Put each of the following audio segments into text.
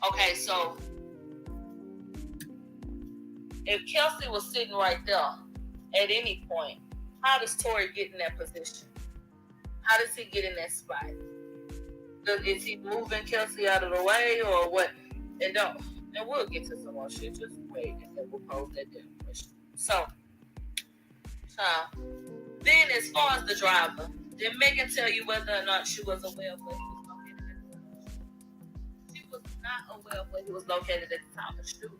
Okay, so if Kelsey was sitting right there at any point, how does Tory get in that position? How does he get in that spot? Is he moving Kelsey out of the way or what? And we'll get to some more shit. Just wait, and then we'll pose that damn question. So, then as far as the driver, did Megan tell you whether or not she was aware of where he was located at the time? She was not aware of where he was located at the time of the shooting.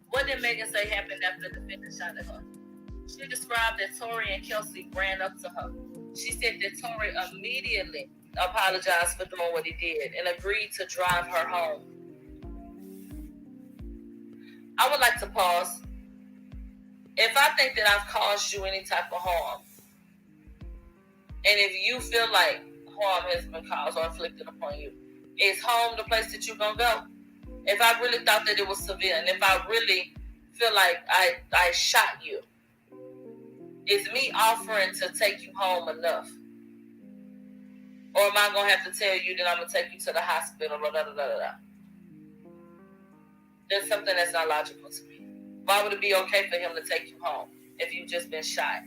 What did Megan say happened after the defendant shot at her? She described that Tory and Kelsey ran up to her. She said that Tory immediately apologized for doing what he did and agreed to drive her home. I would like to pause. If I think that I've caused you any type of harm, and if you feel like harm has been caused or inflicted upon you, is home the place that you're going to go? If I really thought that it was severe, and if I really feel like I shot you, is me offering to take you home enough? Or am I going to have to tell you that I'm going to take you to the hospital? Blah, blah, blah, blah, blah. There's something that's not logical to me. Why would it be okay for him to take you home if you've just been shot?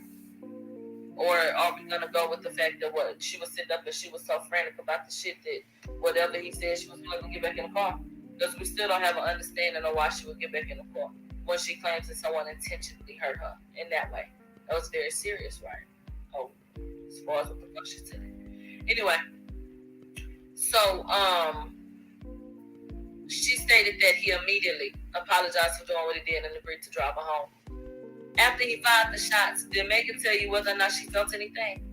Or are we going to go with the fact that what she was sitting up and she was so frantic about the shit that whatever he said, she was willing to get back in the car? Because we still don't have an understanding of why she would get back in the car when she claims that someone intentionally hurt her in that way. That was very serious, right? Oh, as far as what the fuck she said. Anyway, so she stated that he immediately apologized for doing what he did and agreed to drive her home. After he fired the shots, did Megan tell you whether or not she felt anything?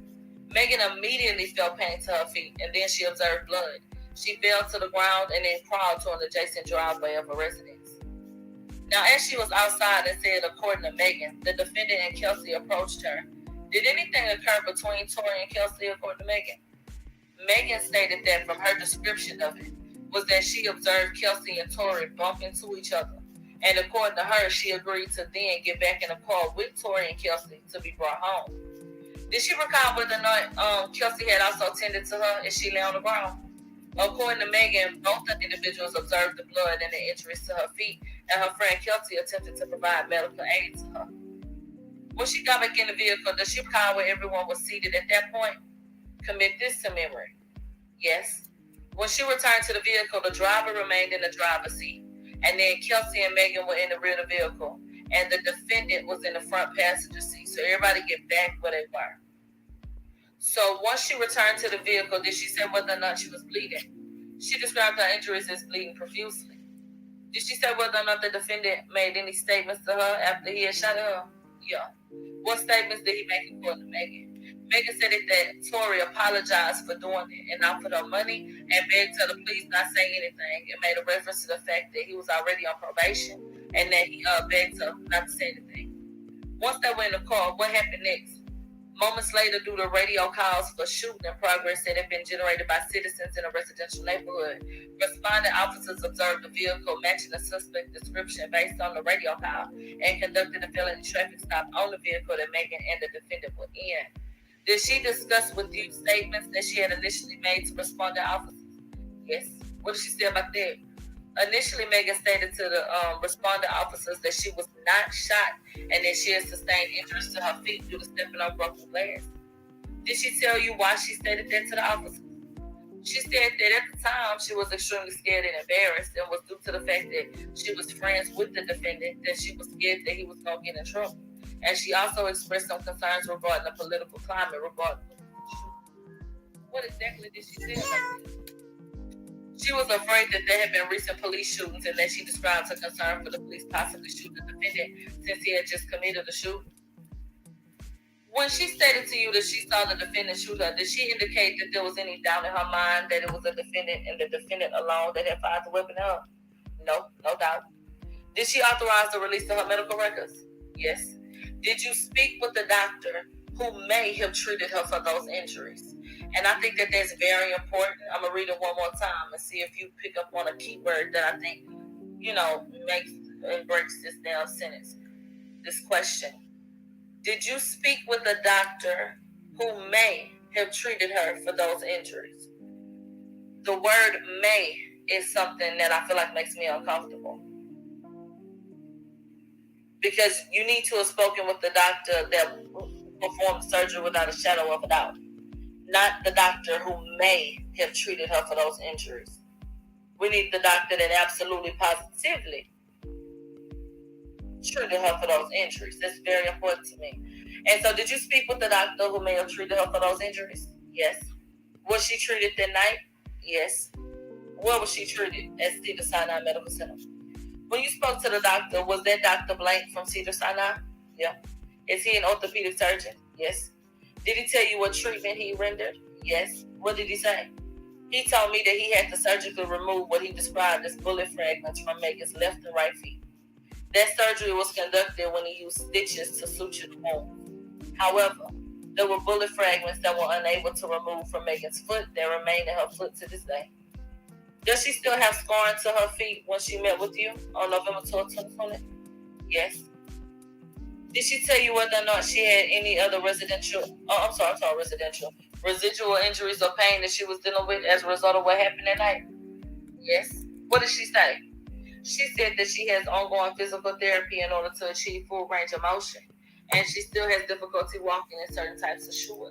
Megan immediately felt pain to her feet, and then she observed blood. She fell to the ground and then crawled to an adjacent driveway of a residence. Now, as she was outside and said, according to Megan, the defendant and Kelsey approached her. Did anything occur between Tory and Kelsey, according to Megan? Megan stated that from her description of it was that she observed Kelsey and Tory bump into each other. And according to her, she agreed to then get back in a car with Tory and Kelsey to be brought home. Did she recall whether or not Kelsey had also tended to her as she lay on the ground? According to Megan, both the individuals observed the blood and the injuries to her feet, and her friend Kelsey attempted to provide medical aid to her. When she got back in the vehicle, does she recall where everyone was seated at that point? Commit this to memory. Yes. When she returned to the vehicle, the driver remained in the driver's seat, and then Kelsey and Megan were in the rear of the vehicle, and the defendant was in the front passenger seat, so everybody get back where they were. So once she returned to the vehicle, did she say whether or not she was bleeding? She described her injuries as bleeding profusely. Did she say whether or not the defendant made any statements to her after he had shot her? Yeah. What statements did he make according to Megan? Megan said that Tory apologized for doing it and offered her money and begged her to please not say anything. It made a reference to the fact that he was already on probation and that he begged her not to say anything. Once they were in the car, what happened next? Moments later, due to radio calls for shooting in progress that had been generated by citizens in a residential neighborhood, responding officers observed the vehicle matching the suspect description based on the radio call and conducted a felony traffic stop on the vehicle that Megan and the defendant were in. Did she discuss with you statements that she had initially made to responding officers? Yes. What did she say about that? Initially, Megan stated to the responding officers that she was not shot and that she had sustained injuries to her feet due to stepping on broken glass. Did she tell you why she stated that to the officers? She said that at the time she was extremely scared and embarrassed, and was due to the fact that she was friends with the defendant that she was scared that he was going to get in trouble. And she also expressed some concerns regarding the political climate regarding the shooting. What exactly did she say about this? She was afraid that there had been recent police shootings and that she described her concern for the police possibly shooting the defendant since he had just committed the shooting. When she stated to you that she saw the defendant shoot her, did she indicate that there was any doubt in her mind that it was the defendant and the defendant alone that had fired the weapon at her? No, no doubt. Did she authorize the release of her medical records? Yes. Did you speak with the doctor who may have treated her for those injuries? And I think that that's very important. I'm going to read it one more time and see if you pick up on a keyword that I think, makes and breaks this down sentence. This question. Did you speak with a doctor who may have treated her for those injuries? The word may is something that I feel like makes me uncomfortable. Because you need to have spoken with the doctor that performed surgery without a shadow of a doubt. Not the doctor who may have treated her for those injuries. We need the doctor that absolutely positively treated her for those injuries. That's very important to me. And so did you speak with the doctor who may have treated her for those injuries? Yes. Was she treated that night? Yes. Where was she treated? At Cedars-Sinai Medical Center. When you spoke to the doctor, was that Dr. Blank from Cedars-Sinai? Yeah. Is he an orthopedic surgeon? Yes. Did he tell you what treatment he rendered? Yes. What did he say? He told me that he had to surgically remove what he described as bullet fragments from Megan's left and right feet. That surgery was conducted when he used stitches to suture the wound. However, there were bullet fragments that were unable to remove from Megan's foot that remain in her foot to this day. Does she still have scarring to her feet when she met with you on November 12, 2020? Yes. Did she tell you whether or not she had any other residual injuries or pain that she was dealing with as a result of what happened that night? Yes. What did she say? She said that she has ongoing physical therapy in order to achieve full range of motion, and she still has difficulty walking in certain types of shoe.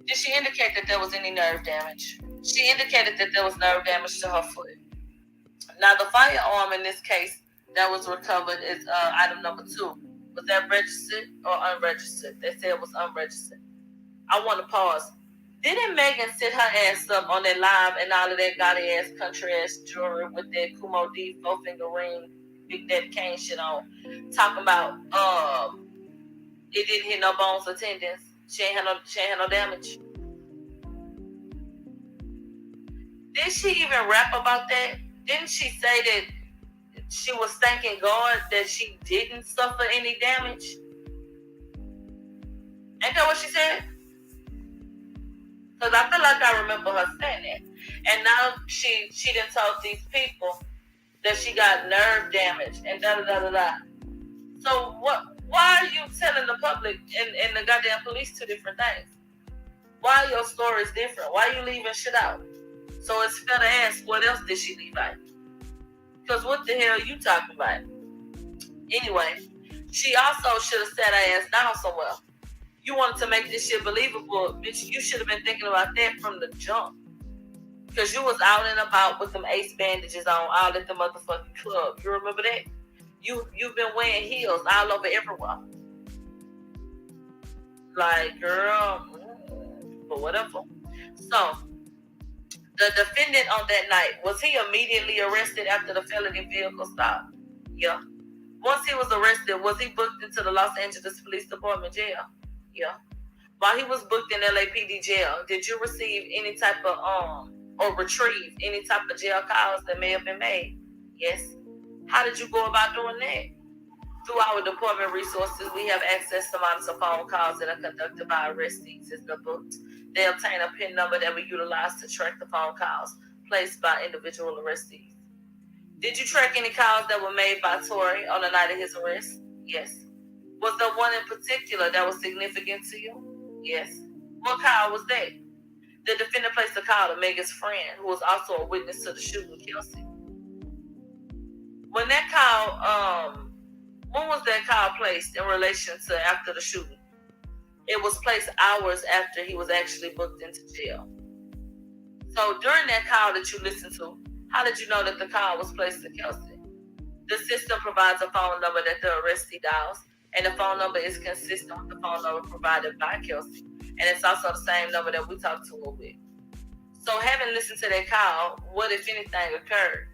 Did she indicate that there was any nerve damage? She indicated that there was nerve damage to her foot. Now, the firearm in this case that was recovered is item number 2. Was that registered or unregistered? They said it was unregistered. I want to pause. Didn't Megan sit her ass up on that live and all of that gaudy ass country ass jewelry with that Kumo D 4-finger ring, Big Daddy Kane shit on, talking about it didn't hit no bones or tendons. She ain't had no damage. Did she even rap about that? Didn't she say that she was thanking God that she didn't suffer any damage? Ain't that what she said? Because I feel like I remember her saying that. And now she done told these people that she got nerve damage and da-da-da-da-da. So why are you telling the public and the goddamn police 2 different things? Why are your stories different? Why are you leaving shit out? So it's fair to ask, what else did she leave out? Because what the hell are you talking about? Anyway, she also should have sat her ass down somewhere. You wanted to make this shit believable, bitch. You should have been thinking about that from the jump. Because you was out and about with them ace bandages on all at the motherfucking club. You remember that? You've been wearing heels all over everywhere. Like, girl, but whatever. So, the defendant on that night, was he immediately arrested after the felony vehicle stop? Yeah. Once he was arrested, was he booked into the Los Angeles Police Department jail? Yeah. While he was booked in LAPD jail, did you receive any type of or retrieve any type of jail calls that may have been made? Yes. How did you go about doing that? Through our department resources, we have access to monitor phone calls that are conducted by arrestees as they're booked. They obtain a PIN number that we utilize to track the phone calls placed by individual arrestees. Did you track any calls that were made by Tory on the night of his arrest? Yes. Was there one in particular that was significant to you? Yes. What call was that? The defendant placed a call to Megan's friend, who was also a witness to the shooting, Kelsey. When that call, when was that call placed in relation to after the shooting? It was placed hours after he was actually booked into jail. So during that call that you listened to, how did you know that the call was placed to Kelsey? The system provides a phone number that the arrestee dials, and the phone number is consistent with the phone number provided by Kelsey. And it's also the same number that we talked to her with. So having listened to that call, what, if anything, occurred?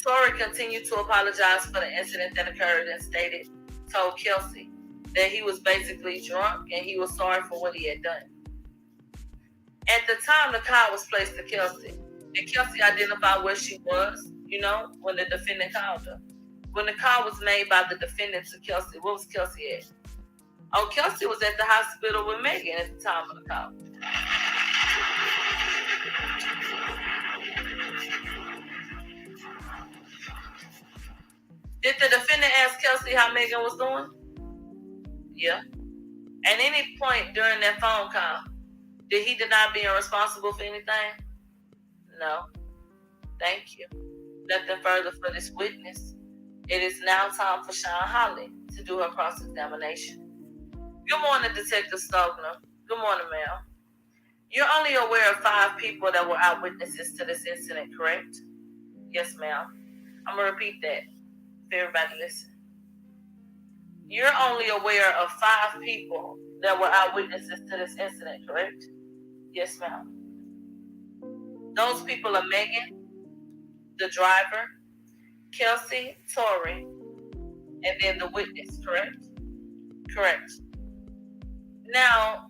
Tory continued to apologize for the incident that occurred and told Kelsey that he was basically drunk and he was sorry for what he had done. At the time the call was placed to Kelsey, did Kelsey identify where she was, when the defendant called her? When the call was made by the defendant to Kelsey, where was Kelsey at? Oh, Kelsey was at the hospital with Megan at the time of the call. Did the defendant ask Kelsey how Megan was doing? Yeah. At any point during that phone call, did he deny being responsible for anything? No. Thank you. Nothing further for this witness. It is now time for Sean Holly to do her cross-examination. Good morning, Detective Stogner. Good morning, ma'am. You're only aware of 5 people that were eyewitnesses to this incident, correct? Yes, ma'am. I'm going to repeat that for everybody listen. You're only aware of 5 people that were eyewitnesses to this incident, correct? Yes, ma'am. Those people are Megan, the driver, Kelsey, Tory, and then the witness, correct? Correct. Now,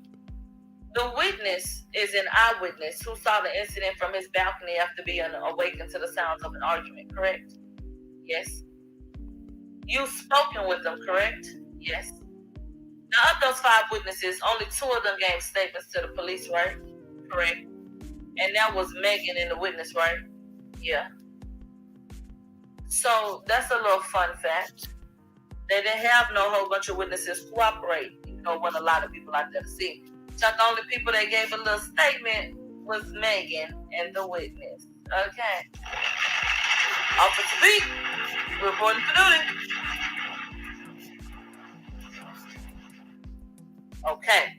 the witness is an eyewitness who saw the incident from his balcony after being awakened to the sounds of an argument, correct? Yes. You've spoken with them, correct? Yes. Now, of those 5 witnesses, only 2 of them gave statements to the police, right? Correct. And that was Megan and the witness, right? Yeah. So that's a little fun fact. They didn't have no whole bunch of witnesses cooperate. You know what a lot of people out there to see. So the only people that gave a little statement was Megan and the witness. Okay. Officer B, reporting for duty. Okay.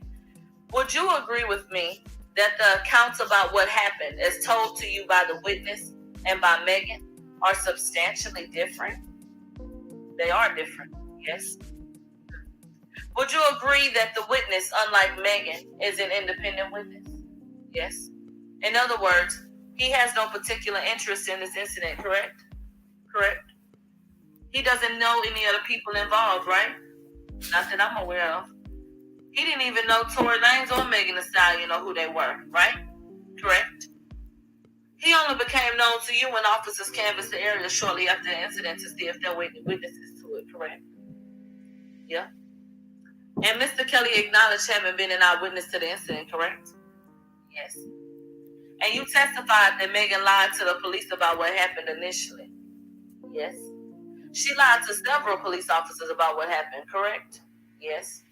Would you agree with me that the accounts about what happened as told to you by the witness and by Megan are substantially different? They are different, yes. Would you agree that the witness, unlike Megan, is an independent witness? Yes. In other words, he has no particular interest in this incident, correct? Correct. He doesn't know any other people involved, right? Not that I'm aware of. He didn't even know Tory Lanez or Megan Thee Stallion know who they were, right? Correct. He only became known to you when officers canvassed the area shortly after the incident to see if there were any witnesses to it, correct? Yeah. And Mr. Kelly acknowledged having been an eyewitness to the incident, correct? Yes. And you testified that Megan lied to the police about what happened initially. Yes. She lied to several police officers about what happened, correct? Yes.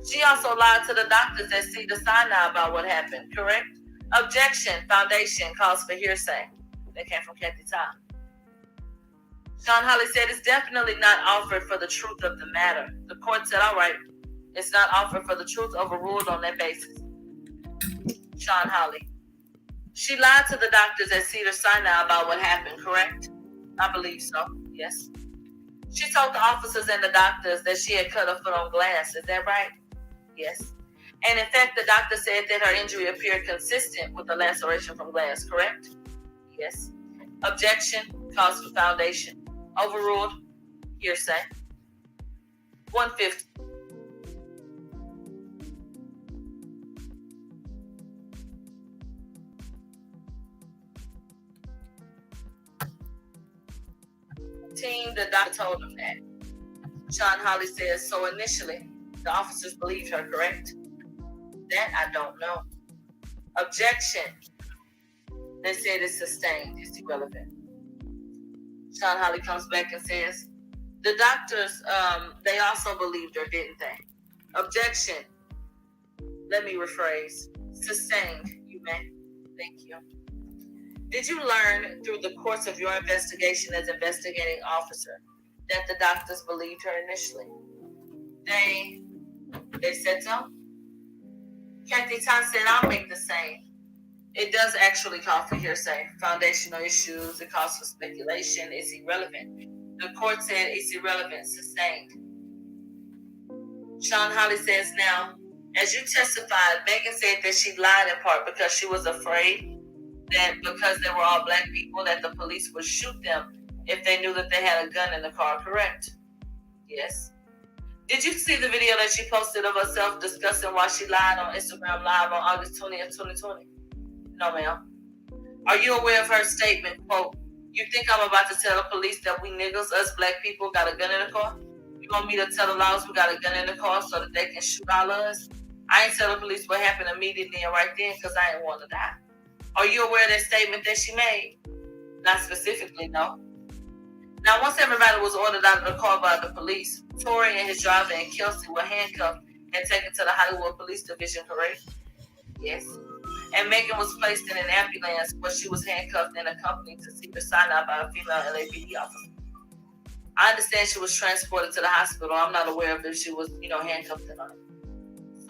She also lied to the doctors that see the Sinai about what happened, correct? Objection. Foundation calls for hearsay. That came from Kathy Todd. Sean Holly said it's definitely not offered for the truth of the matter. The court said, all right, it's not offered for the truth, overruled on that basis. Sean Holly. She lied to the doctors at Cedar Sinai about what happened, correct? I believe so, yes. She told the officers and the doctors that she had cut her foot on glass. Is that right? Yes. And in fact, the doctor said that her injury appeared consistent with the laceration from glass, correct? Yes. Objection, cause for foundation. Overruled, hearsay. 150. The doctor told him that. Sean Holly says, so initially, the officers believed her, correct? That I don't know. Objection. They said it's sustained. It's irrelevant. Sean Holly comes back and says, the doctors, they also believed her, didn't they? Objection. Let me rephrase. Sustained, you may. Thank you. Did you learn through the course of your investigation as investigating officer that the doctors believed her initially? They said so? Kathy Todd said, I'll make the same. It does actually call for hearsay. Foundational issues, it calls for speculation, it's irrelevant. The court said it's irrelevant, sustained. Sean Holly says now, as you testified, Megan said that she lied in part because she was afraid that because they were all black people that the police would shoot them if they knew that they had a gun in the car, correct? Yes. Did you see the video that she posted of herself discussing why she lied on Instagram Live on August 20th, 2020? No, ma'am. Are you aware of her statement, quote, you think I'm about to tell the police that we niggas, us black people, got a gun in the car? You want me to tell the laws we got a gun in the car so that they can shoot all of us? I ain't tell the police what happened immediately and right then because I ain't want to die. Are you aware of that statement that she made? Not specifically, no. Now, once everybody was ordered out of the car by the police, Tory and his driver and Kelsey were handcuffed and taken to the Hollywood Police Division, correct? Yes. and Megan was placed in an ambulance where she was handcuffed and accompanied to see the sign out by a female LAPD officer. I understand she was transported to the hospital. I'm not aware of if she was, handcuffed or not.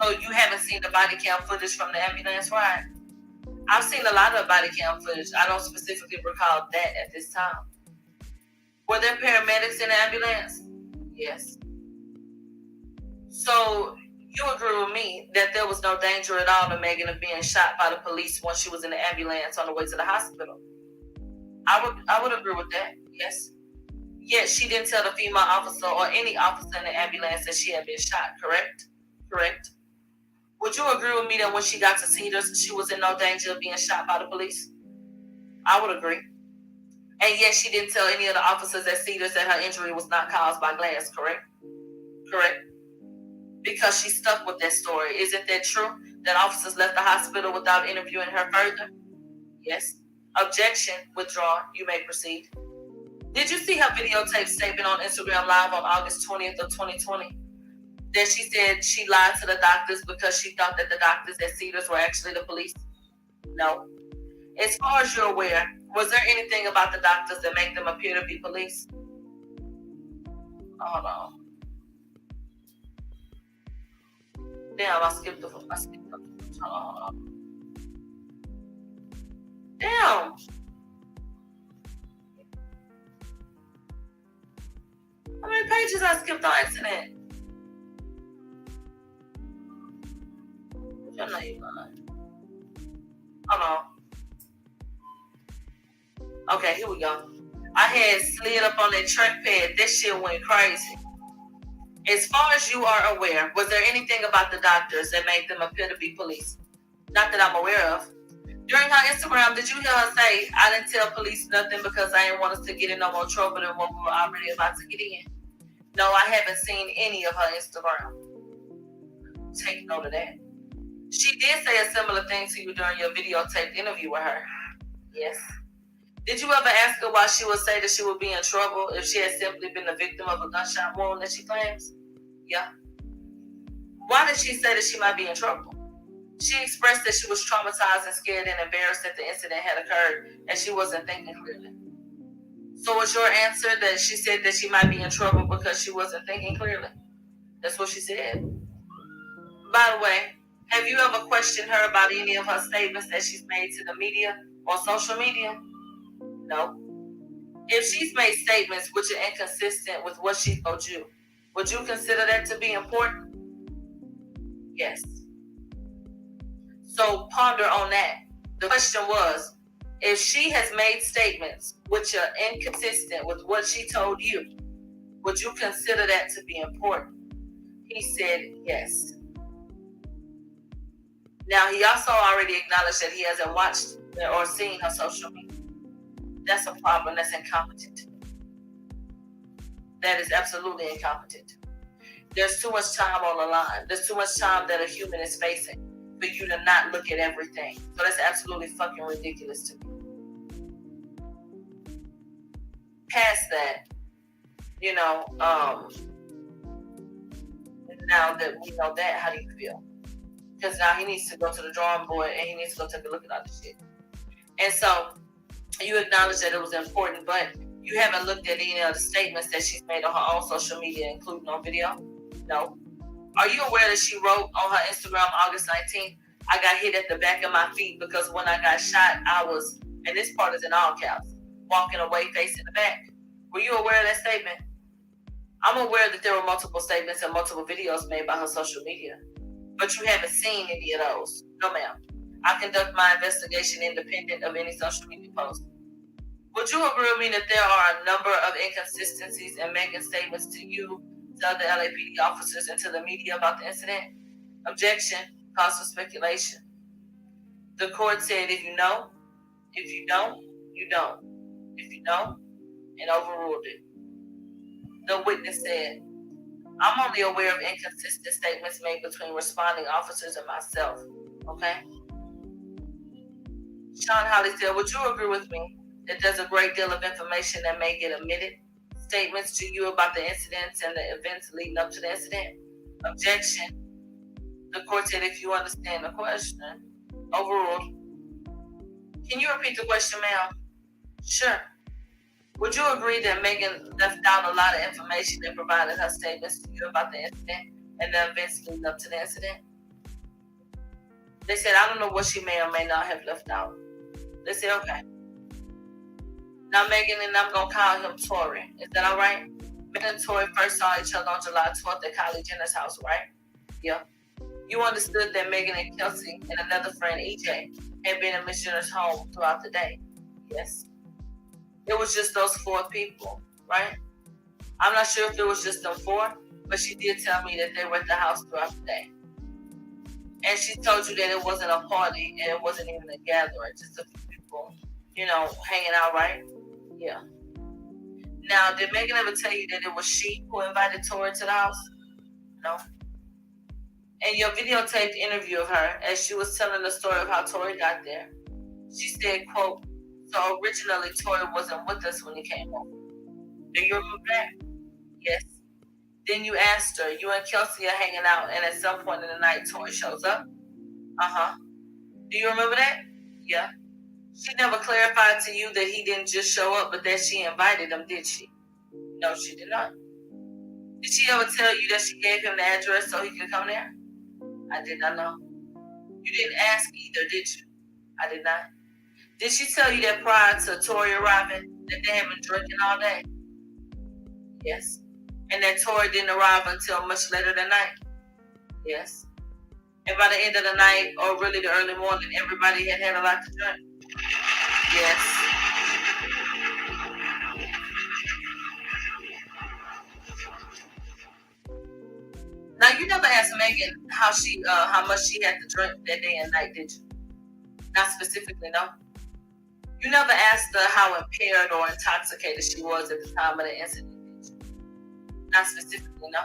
So you haven't seen the body cam footage from the ambulance ride? I've seen a lot of body cam footage. I don't specifically recall that at this time. Were there paramedics in the ambulance? Yes. So you agree with me that there was no danger at all to Megan of being shot by the police when she was in the ambulance on the way to the hospital? I would agree with that. Yes. Yet she didn't tell the female officer or any officer in the ambulance that she had been shot, correct? Correct. Would you agree with me that when she got to Cedars, she was in no danger of being shot by the police? I would agree. And yet she didn't tell any of the officers at Cedars that her injury was not caused by glass, correct? Correct. Because she stuck with that story. Isn't that true? That officers left the hospital without interviewing her further? Yes. Objection withdrawn. You may proceed. Did you see her videotape statement on Instagram Live on August 20th of 2020? That she said she lied to the doctors because she thought that the doctors at Cedars were actually the police? No. As far as you're aware, was there anything about the doctors that make them appear to be police? Hold on. Damn, I skipped the. Hold on. Damn. How many pages I skipped on accident? I know you're lying. Hold on. Okay, here we go. I had slid up on that trackpad. This shit went crazy. As far as you are aware, was there anything about the doctors that made them appear to be police? Not that I'm aware of. During her Instagram, did you hear her say, I didn't tell police nothing because I didn't want us to get in no more trouble than what we were already about to get in? No, I haven't seen any of her Instagram. Take note of that. She did say a similar thing to you during your videotaped interview with her. Yes. Did you ever ask her why she would say that she would be in trouble if she had simply been the victim of a gunshot wound that she claims? Yeah. Why did she say that she might be in trouble? She expressed that she was traumatized and scared and embarrassed that the incident had occurred and she wasn't thinking clearly. So was your answer that she said that she might be in trouble because she wasn't thinking clearly? That's what she said. By the way, have you ever questioned her about any of her statements that she's made to the media or social media? No. If she's made statements which are inconsistent with what she told you, would you consider that to be important? Yes. So ponder on that. The question was, if she has made statements which are inconsistent with what she told you, would you consider that to be important? He said yes. Now, he also already acknowledged that he hasn't watched or seen her social media. That's a problem. That's incompetent. That is absolutely incompetent. There's too much time on the line. There's too much time that a human is facing for you to not look at everything. So that's absolutely fucking ridiculous to me. Past that, now that we know that, how do you feel? Because now he needs to go to the drawing board and he needs to go take a look at all this shit. And so you acknowledge that it was important, but you haven't looked at any of the statements that she's made on her own social media, including on video? No. Are you aware that she wrote on her Instagram August 19th, I got hit at the back of my feet because when I got shot, I was, and this part is in all caps, walking away facing the back. Were you aware of that statement? I'm aware that there were multiple statements and multiple videos made by her social media, but you haven't seen any of those. No, ma'am. I conduct my investigation independent of any social media post. Would you agree with me that there are a number of inconsistencies in Megan's statements to you, to other LAPD officers, and to the media about the incident? Objection. Cause for speculation. The court said if you know, if you don't, you don't. If you don't, and overruled it. The witness said, I'm only aware of inconsistent statements made between responding officers and myself. Okay? Sean Holly said, would you agree with me that there's a great deal of information that may get omitted? Statements to you about the incidents and the events leading up to the incident? Objection. The court said, if you understand the question, overruled. Can you repeat the question, ma'am? Sure. Would you agree that Megan left out a lot of information and provided her statements to you about the incident and the events leading up to the incident? They said, I don't know what she may or may not have left out. They said, okay. Now, Megan and I'm going to call him Tory. Is that all right? Megan and Tory first saw each other on July 12th at Kylie Jenner's house, right? Yeah. You understood that Megan and Kelsey and another friend, EJ, had been in Miss Jenner's home throughout the day. Yes. It was just those 4 people, right? I'm not sure if it was just them 4, but she did tell me that they were at the house throughout the day. And she told you that it wasn't a party and it wasn't even a gathering, just a few people, hanging out, right? Yeah. Now, did Megan ever tell you that it was she who invited Tory to the house? No. And your videotaped interview of her, as she was telling the story of how Tory got there, she said, quote, so originally Tory wasn't with us when he came over. Do you remember that? Yes. Then you asked her, you and Kelsey are hanging out, and at some point in the night, Tory shows up? Uh-huh. Do you remember that? Yeah. She never clarified to you that he didn't just show up, but that she invited him, did she? No, she did not. Did she ever tell you that she gave him the address so he could come there? I did not know. You didn't ask either, did you? I did not. Did she tell you that prior to Tory arriving, that they had been drinking all day? Yes. And that Tory didn't arrive until much later that night? Yes. And by the end of the night, or really the early morning, everybody had a lot to drink? Yes. Now, you never asked Megan how much she had to drink that day and night, did you? Not specifically, no? You never asked her how impaired or intoxicated she was at the time of the incident, did you? Not specifically, no?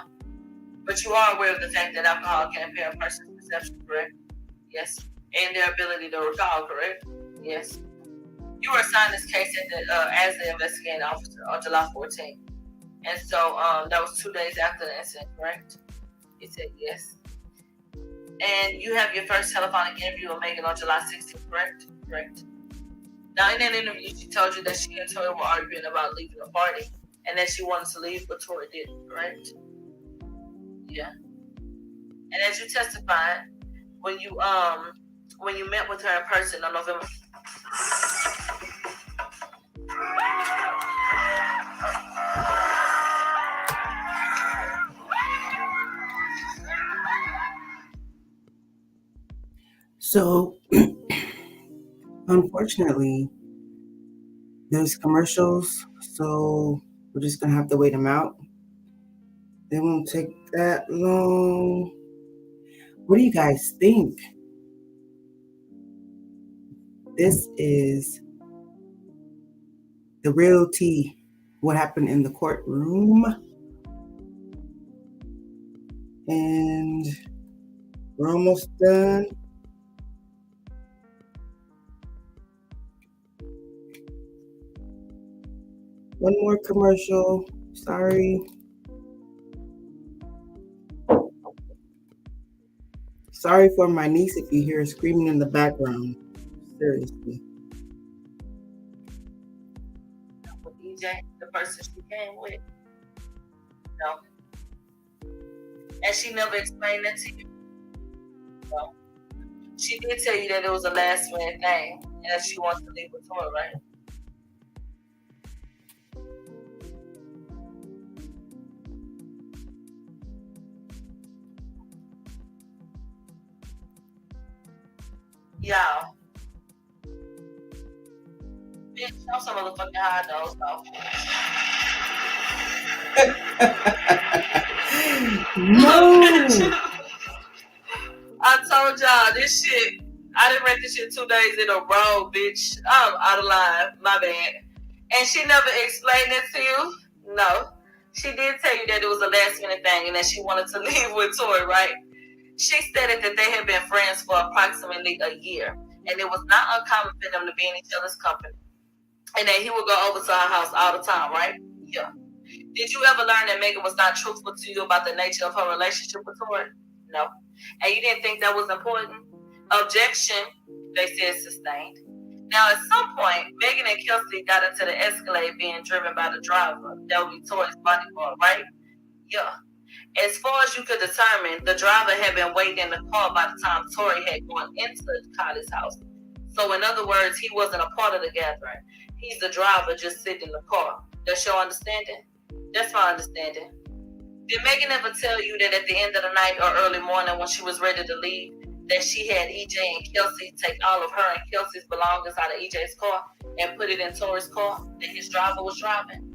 But you are aware of the fact that alcohol can impair a person's perception, correct? Yes. And their ability to recall, correct? Yes. You were assigned this case as the investigating officer on July 14th. And so that was 2 days after the incident, correct? He said yes. And you have your first telephonic interview with Megan on July 16th, correct? Correct. Now, in that interview, she told you that she and Tory were arguing about leaving the party and that she wanted to leave, but Tory didn't, correct? Yeah. And as you testified, when you met with her in person on November. So, unfortunately, there's commercials, so we're just gonna have to wait them out. They won't take that long. What do you guys think? This is the real tea. What happened in the courtroom? And we're almost done. One more commercial. Sorry. Sorry for my niece if you hear her screaming in the background. Seriously. With EJ, the person she came with. No. And she never explained that to you. No. She did tell you that it was a last minute thing and that she wants to leave with Tory, right? Y'all. Bitch, show some motherfucking high nose though. No. I told y'all this shit. I didn't read this shit 2 days in a row, bitch. I'm out of line. My bad. And she never explained it to you? No. She did tell you that it was a last minute thing and that she wanted to leave with Tory, right? She stated that they had been friends for approximately a year, and it was not uncommon for them to be in each other's company, and that he would go over to her house all the time, right? Yeah. Did you ever learn that Megan was not truthful to you about the nature of her relationship with Tory? No. And you didn't think that was important? Objection, they said, sustained. Now, at some point, Megan and Kelsey got into the Escalade being driven by the driver. That would be Tory's bodyguard, right? Yeah. As far as you could determine, the driver had been waiting in the car by the time Tory had gone into Kylie's house. So, in other words, he wasn't a part of the gathering. He's the driver just sitting in the car. That's your understanding? That's my understanding. Did Megan ever tell you that at the end of the night or early morning when she was ready to leave, that she had EJ and Kelsey take all of her and Kelsey's belongings out of EJ's car and put it in Tory's car that his driver was driving?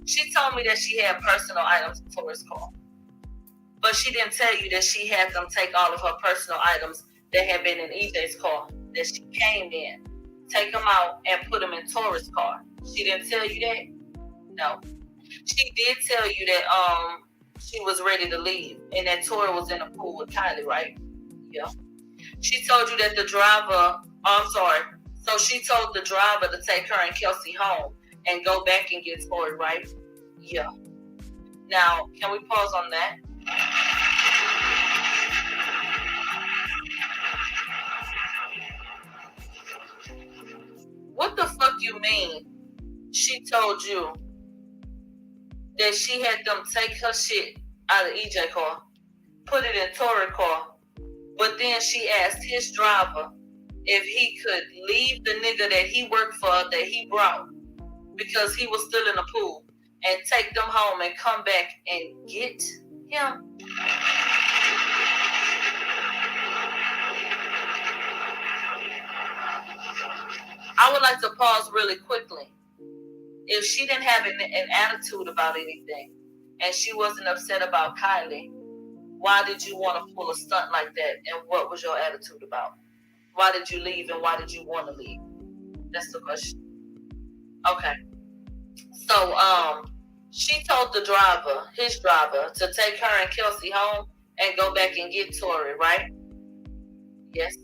She told me that she had personal items in Tory's car. But she didn't tell you that she had them take all of her personal items that had been in EJ's car, that she came in, take them out and put them in Tory's car. She didn't tell you that? No. She did tell you that she was ready to leave and that Tory was in the pool with Kylie, right? Yeah. She told you that the driver, so she told the driver to take her and Kelsey home and go back and get Tory, right? Yeah. Now, can we pause on that? What the fuck you mean? She told you that she had them take her shit out of EJ car, put it in Tory car, but then she asked his driver if he could leave the nigga that he worked for, that he brought, because he was still in the pool, and take them home and come back and get him. I would like to pause really quickly. If she didn't have an attitude about anything, and she wasn't upset about Kylie, why did you want to pull a stunt like that? And what was your attitude about? Why did you leave and why did you want to leave? That's the question. Okay. So, she told the driver, his driver, to take her and Kelsey home and go back and get Tory, right? Yes.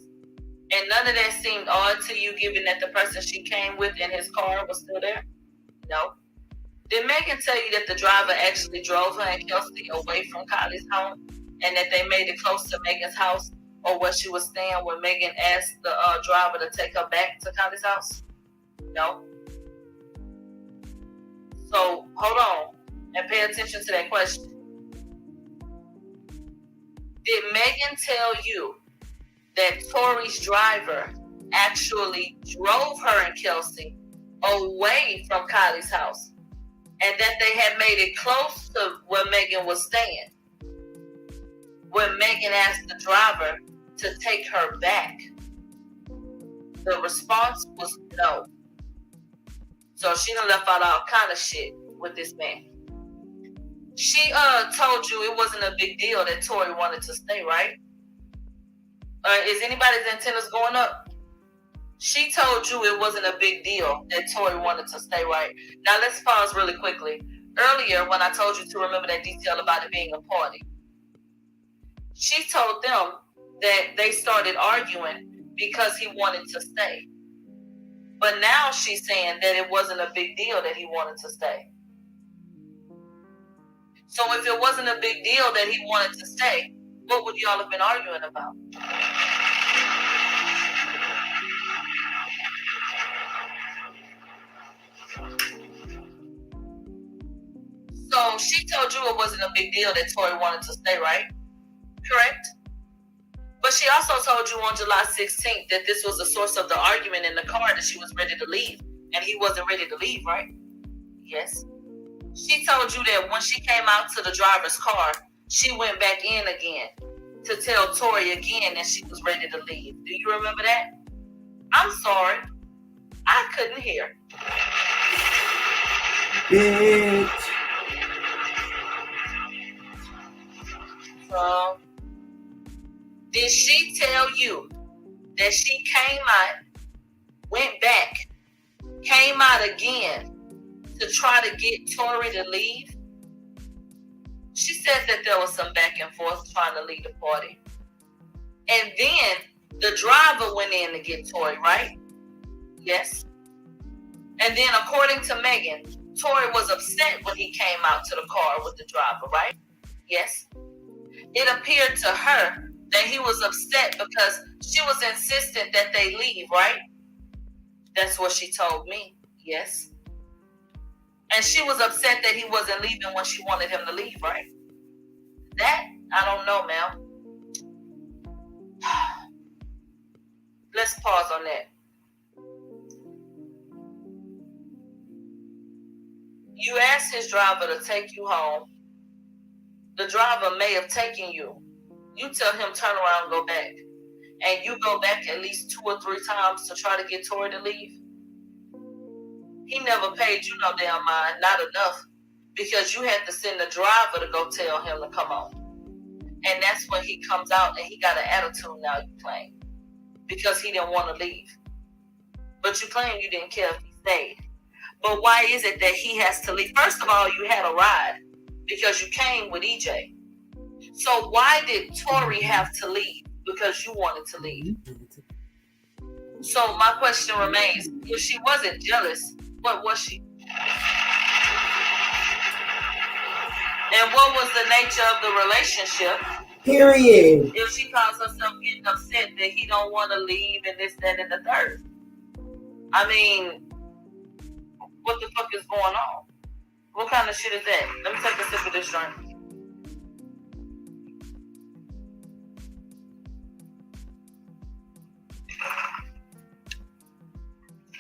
And none of that seemed odd to you, given that the person she came with in his car was still there? No. Did Megan tell you that the driver actually drove her and Kelsey away from Kylie's home and that they made it close to Megan's house or where she was staying when Megan asked the driver to take her back to Kylie's house? No. So, hold on and pay attention to that question. Did Megan tell you that Tory's driver actually drove her and Kelsey away from Kylie's house and that they had made it close to where Megan was staying when Megan asked the driver to take her back? The response was no. So she done left out all kind of shit with this man. She told you it wasn't a big deal that Tory wanted to stay, right? Is anybody's antennas going up? She told you it wasn't a big deal that Tory wanted to stay, right? Now let's pause really quickly. Earlier, when I told you to remember that detail about it being a party, she told them that they started arguing because he wanted to stay. But now she's saying that it wasn't a big deal that he wanted to stay. So if it wasn't a big deal that he wanted to stay, what would y'all have been arguing about? So she told you it wasn't a big deal that Tory wanted to stay, right? Correct? But she also told you on July 16th that this was the source of the argument in the car, that she was ready to leave. And he wasn't ready to leave, right? Yes. She told you that when she came out to the driver's car, she went back in again to tell Tory again that she was ready to leave. Do you remember that? I'm sorry. I couldn't hear. Bitch. So, did she tell you that she came out, went back, came out again to try to get Tory to leave? She said that there was some back and forth trying to leave the party. And then the driver went in to get Tory, right? Yes. And then according to Megan, Tory was upset when he came out to the car with the driver, right? Yes. It appeared to her that he was upset because she was insistent that they leave, right? That's what she told me. Yes. And she was upset that he wasn't leaving when she wanted him to leave, right? That, I don't know, ma'am. Let's pause on that. You asked his driver to take you home. The driver may have taken you. You tell him turn around and go back. And you go back at least 2 or 3 times to try to get Tory to leave. He never paid you no damn mind, not enough. Because you had to send the driver to go tell him to come on. And that's when he comes out and he got an attitude now, you claim. Because he didn't want to leave. But you claim you didn't care if he stayed. But why is it that he has to leave? First of all, you had a ride because you came with EJ. So why did Tory have to leave? Because you wanted to leave. So my question remains, if she wasn't jealous, what was she? And what was the nature of the relationship? Period. If she calls herself getting upset that he don't want to leave and this, that, and the third. I mean, what the fuck is going on? What kind of shit is that? Let me take a sip of this drink.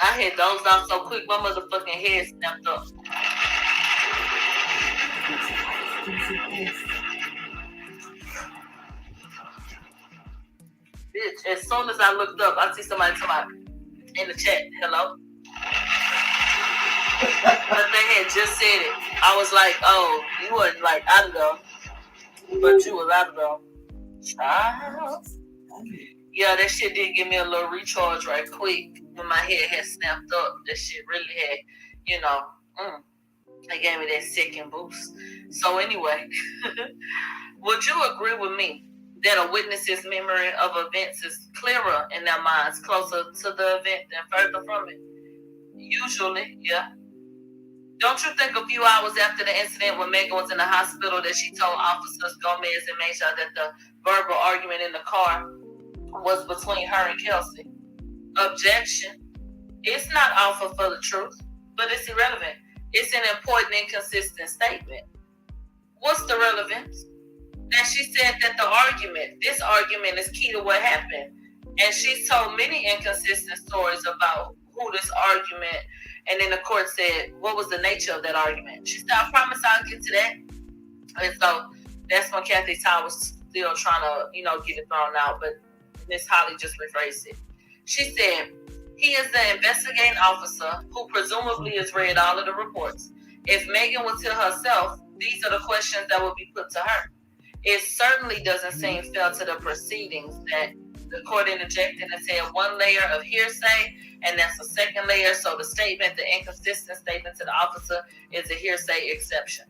I had dozed off so quick, my motherfucking head snapped up. Bitch, as soon as I looked up, I see somebody in the chat, hello? But they had just said it. I was like, oh, you wasn't like out of there, but you was out of there. Child. Yeah, that shit did give me a little recharge right quick when my head had snapped up. That shit really had, it gave me that second boost. So anyway, would you agree with me that a witness's memory of events is clearer in their minds, closer to the event than further from it? Usually, yeah. Don't you think a few hours after the incident when Megan was in the hospital that she told officers Gomez and made sure that the verbal argument in the car was between her and Kelsey? Objection. It's not offer for the truth, but it's irrelevant. It's an important inconsistent statement. What's the relevance? And she said that this argument is key to what happened. And she's told many inconsistent stories about who this argument, and then the court said, what was the nature of that argument? She said, I promise I'll get to that. And so that's when Kathy Todd was still trying to, get it thrown out, but Miss Holly just rephrased it. She said, he is the investigating officer who presumably has read all of the reports. If Megan would tell herself, these are the questions that would be put to her. It certainly doesn't seem fair to the proceedings that the court interjected and said one layer of hearsay, and that's a second layer. So the inconsistent statement to the officer is a hearsay exception.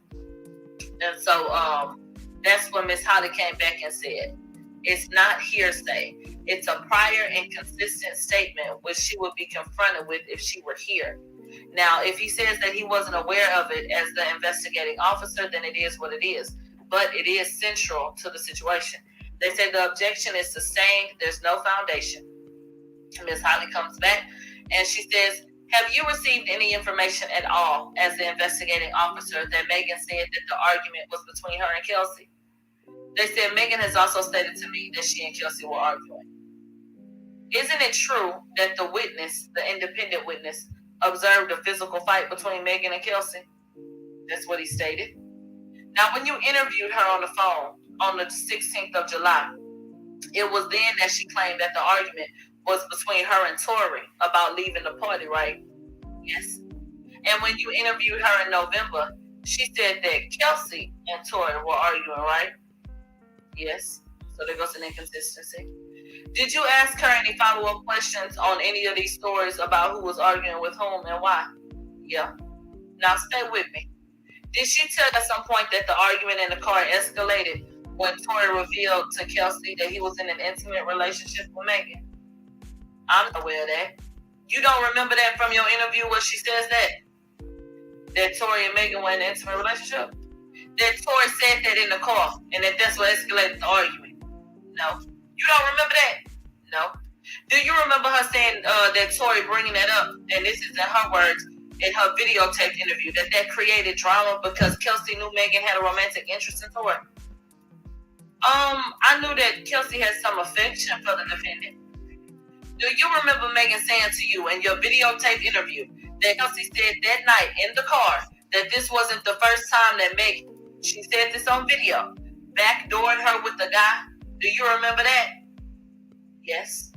And so that's when Miss Holly came back and said, it's not hearsay. It's a prior inconsistent statement which she would be confronted with if she were here. Now, if he says that he wasn't aware of it as the investigating officer, then it is what it is. But it is central to the situation. They say the objection is sustained. There's no foundation. Ms. Holly comes back and she says, have you received any information at all as the investigating officer that Megan said that the argument was between her and Kelsey? They said Megan has also stated to me that she and Kelsey were arguing. Isn't it true that the witness, the independent witness, observed a physical fight between Megan and Kelsey? That's what he stated. Now, when you interviewed her on the phone on the 16th of July, it was then that she claimed that the argument was between her and Tory about leaving the party, right? Yes. And when you interviewed her in November, she said that Kelsey and Tory were arguing, right? Yes. So there goes an inconsistency. Did you ask her any follow-up questions on any of these stories about who was arguing with whom and why? Yeah. Now stay with me. Did she tell at some point that the argument in the car escalated when Tory revealed to Kelsey that he was in an intimate relationship with Megan? I'm not aware of that. You don't remember that from your interview where she says that Tory and Megan were in an intimate relationship? That Tory said that in the car and that's what escalated the argument? No. You don't remember that? No. Do you remember her saying that Tory bringing that up, and this is in her words, in her videotape interview, that created drama because Kelsey knew Megan had a romantic interest in Tory? I knew that Kelsey had some affection for the defendant. Do you remember Megan saying to you in your videotape interview that Kelsey said that night in the car that this wasn't the first time that Megan, she said this on video, backdoored her with the guy? Do you remember that? Yes.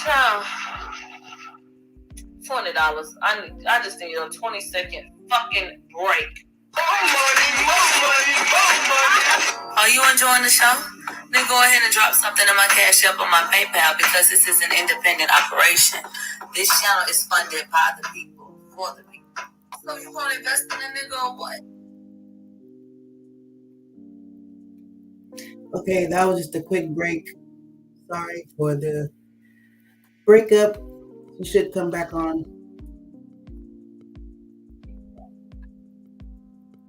Child, $20. I just need a 20-second fucking break. Are you enjoying the show? Then go ahead and drop something in my Cash App or my PayPal, because this is an independent operation. This channel is funded by the people, for the people. So you want to invest in a nigga or what? Okay, that was just a quick break. Sorry for the breakup. You should come back on.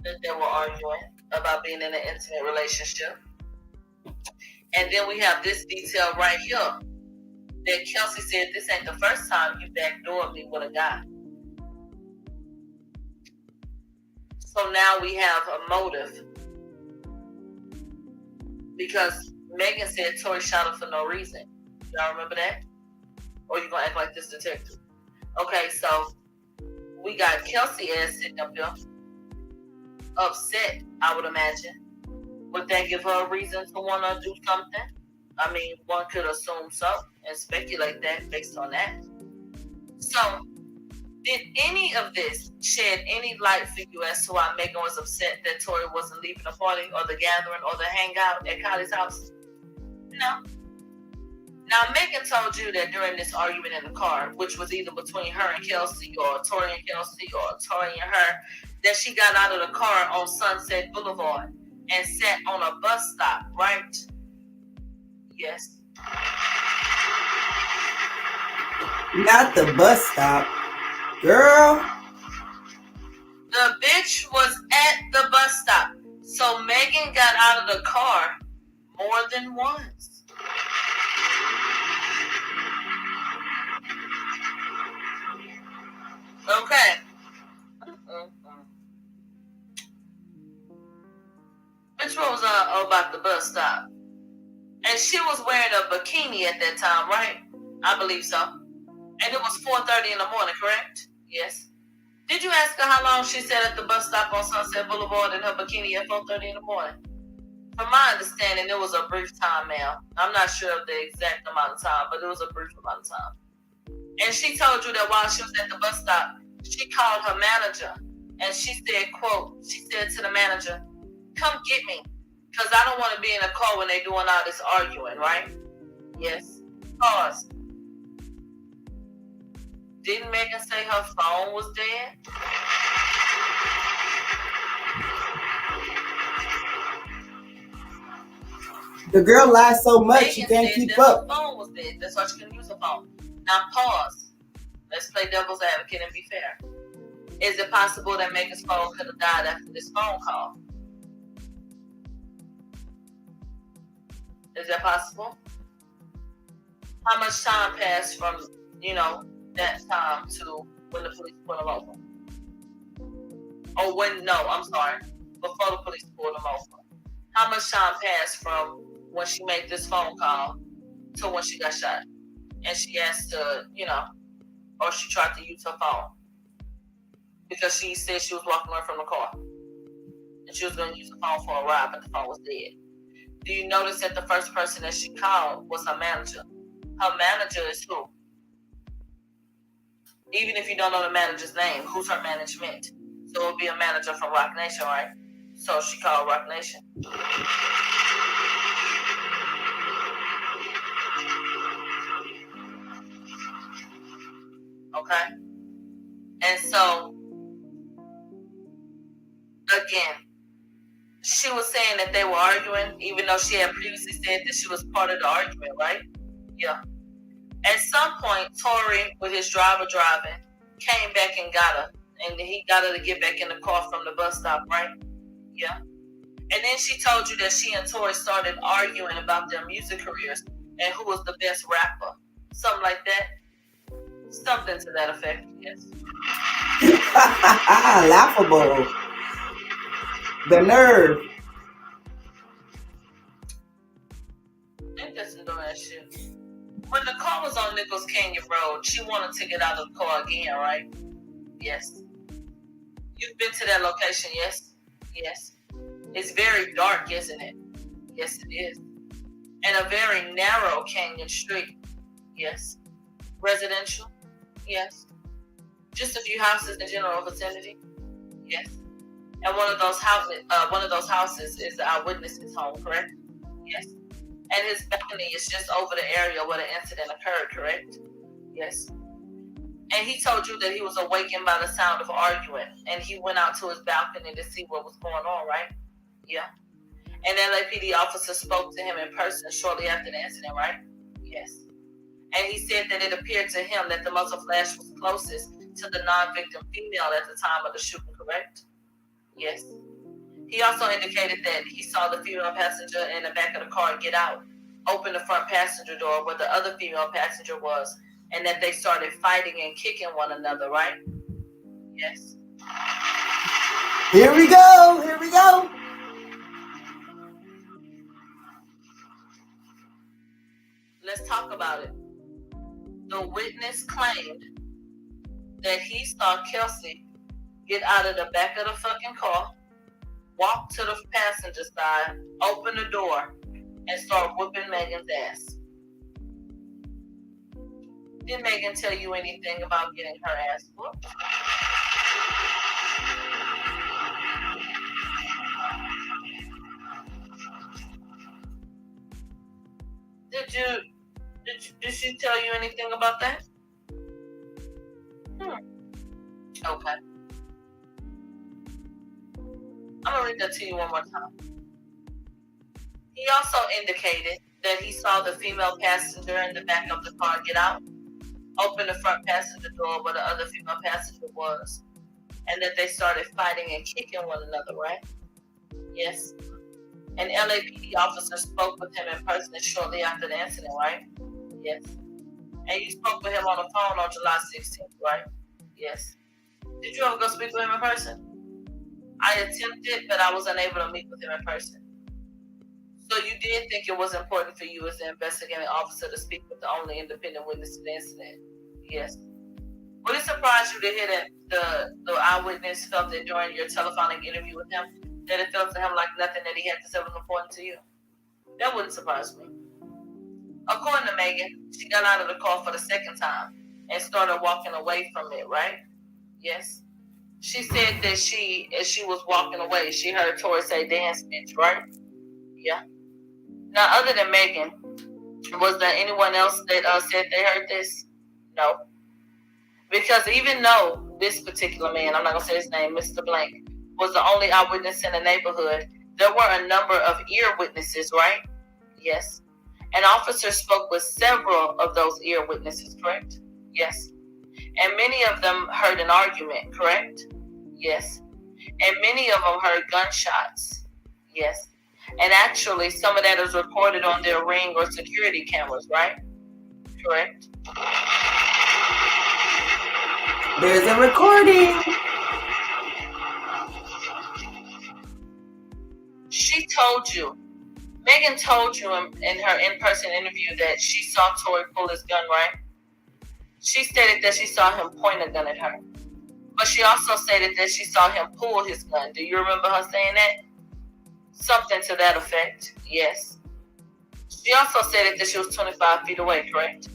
That they were arguing about being in an intimate relationship. And then we have this detail right here that Kelsey said this ain't the first time you backdoored me with a guy. So now we have a motive. Because Megan said Tory shot her for no reason. Y'all remember that? Or you gonna act like this detective? Okay, so we got Kelsey ass sitting up there, upset, I would imagine. Would that give her a reason to want to do something? I mean, one could assume so and speculate that based on that. So, did any of this shed any light for you as to why Megan was upset that Tory wasn't leaving the party or the gathering or the hangout at Kylie's house? No. Now, Megan told you that during this argument in the car, which was either between her and Kelsey or Tory and Kelsey or Tory and her, that she got out of the car on Sunset Boulevard and sat on a bus stop, right? Yes. Not the bus stop. Girl. The bitch was at the bus stop. So Megan got out of the car more than once. Okay. Bitch was about the bus stop. And she was wearing a bikini at that time, right? I believe so. And it was 4:30 in the morning, correct? Yes. Did you ask her how long she sat at the bus stop on Sunset Boulevard in her bikini at 4:30 in the morning? From my understanding, it was a brief time, ma'am. I'm not sure of the exact amount of time, but it was a brief amount of time. And she told you that while she was at the bus stop, she called her manager. And she said, quote, she said to the manager, "Come get me, because I don't want to be in a car when they're doing all this arguing," right? Yes. Pause. Didn't Megan say her phone was dead? The girl lies so much Megan she can't said keep that up. her phone was dead. That's why she couldn't use her phone. Now pause. Let's play devil's advocate and be fair. Is it possible that Megan's phone could have died after this phone call? Is that possible? How much time passed from, that time to when the police pulled him over? Before the police pulled him over. How much time passed from when she made this phone call to when she got shot? And she asked to, or she tried to use her phone. Because she said she was walking away from the car. And she was going to use the phone for a ride, but the phone was dead. Do you notice that the first person that she called was her manager? Her manager is who? Even if you don't know the manager's name, who's her management? So it would be a manager from Rock Nation, right? So she called Rock Nation. Okay? And so, again, she was saying that they were arguing, even though she had previously said that she was part of the argument, right? Yeah. At some point, Tory, with his driver driving, came back and got her. And he got her to get back in the car from the bus stop, right? Yeah. And then she told you that she and Tory started arguing about their music careers and who was the best rapper. Something like that. Something to that effect, yes. Laughable. The nerve. Ain't that some dumb ass shit? When the car was on Nichols Canyon Road, she wanted to get out of the car again, right? Yes. You've been to that location, yes? Yes. It's very dark, isn't it? Yes, it is. And a very narrow canyon street. Yes. Residential? Yes. Just a few houses in general vicinity? Yes. And one of those houses is the eyewitness's home, correct? Yes. And his balcony is just over the area where the incident occurred, correct? Yes. And he told you that he was awakened by the sound of arguing, and he went out to his balcony to see what was going on, right? Yeah. And LAPD officer spoke to him in person shortly after the incident, right? Yes. And he said that it appeared to him that the muzzle flash was closest to the non-victim female at the time of the shooting, correct? Yes. He also indicated that he saw the female passenger in the back of the car get out, open the front passenger door where the other female passenger was, and that they started fighting and kicking one another, right? Yes. Here we go. Here we go. Let's talk about it. The witness claimed that he saw Kelsey get out of the back of the fucking car, walk to the passenger side, open the door, and start whooping Megan's ass. Did Megan tell you anything about getting her ass whooped? Did she tell you anything about that? Okay. I'm gonna read that to you one more time. He also indicated that he saw the female passenger in the back of the car get out, open the front passenger door where the other female passenger was, and that they started fighting and kicking one another, right? Yes. An LAPD officer spoke with him in person shortly after the incident, right? Yes. And you spoke with him on the phone on July 16th, right? Yes. Did you ever go speak with him in person? I attempted, but I was unable to meet with him in person. So you did think it was important for you as the investigating officer to speak with the only independent witness to the incident? Yes. Would it surprise you to hear that the eyewitness felt that during your telephonic interview with him, that it felt to him like nothing that he had to say was important to you? That wouldn't surprise me. According to Megan, she got out of the car for the second time and started walking away from it, right? Yes. She said that as she was walking away, she heard Tory say dance bitch, right? Yeah. Now, other than Megan, was there anyone else that said they heard this? No. Because even though this particular man, I'm not going to say his name, Mr. Blank, was the only eyewitness in the neighborhood, there were a number of ear witnesses, right? Yes. An officer spoke with several of those ear witnesses, correct? Yes. And many of them heard an argument, correct? Yes. And many of them heard gunshots. Yes. And actually, some of that is recorded on their Ring or security cameras, right? Correct? There's a recording. She told you, Megan told you in her in-person interview that she saw Tory pull his gun, right? She stated that she saw him point a gun at her. But she also stated that she saw him pull his gun. Do you remember her saying that? Something to that effect, yes. She also stated that she was 25 feet away, correct?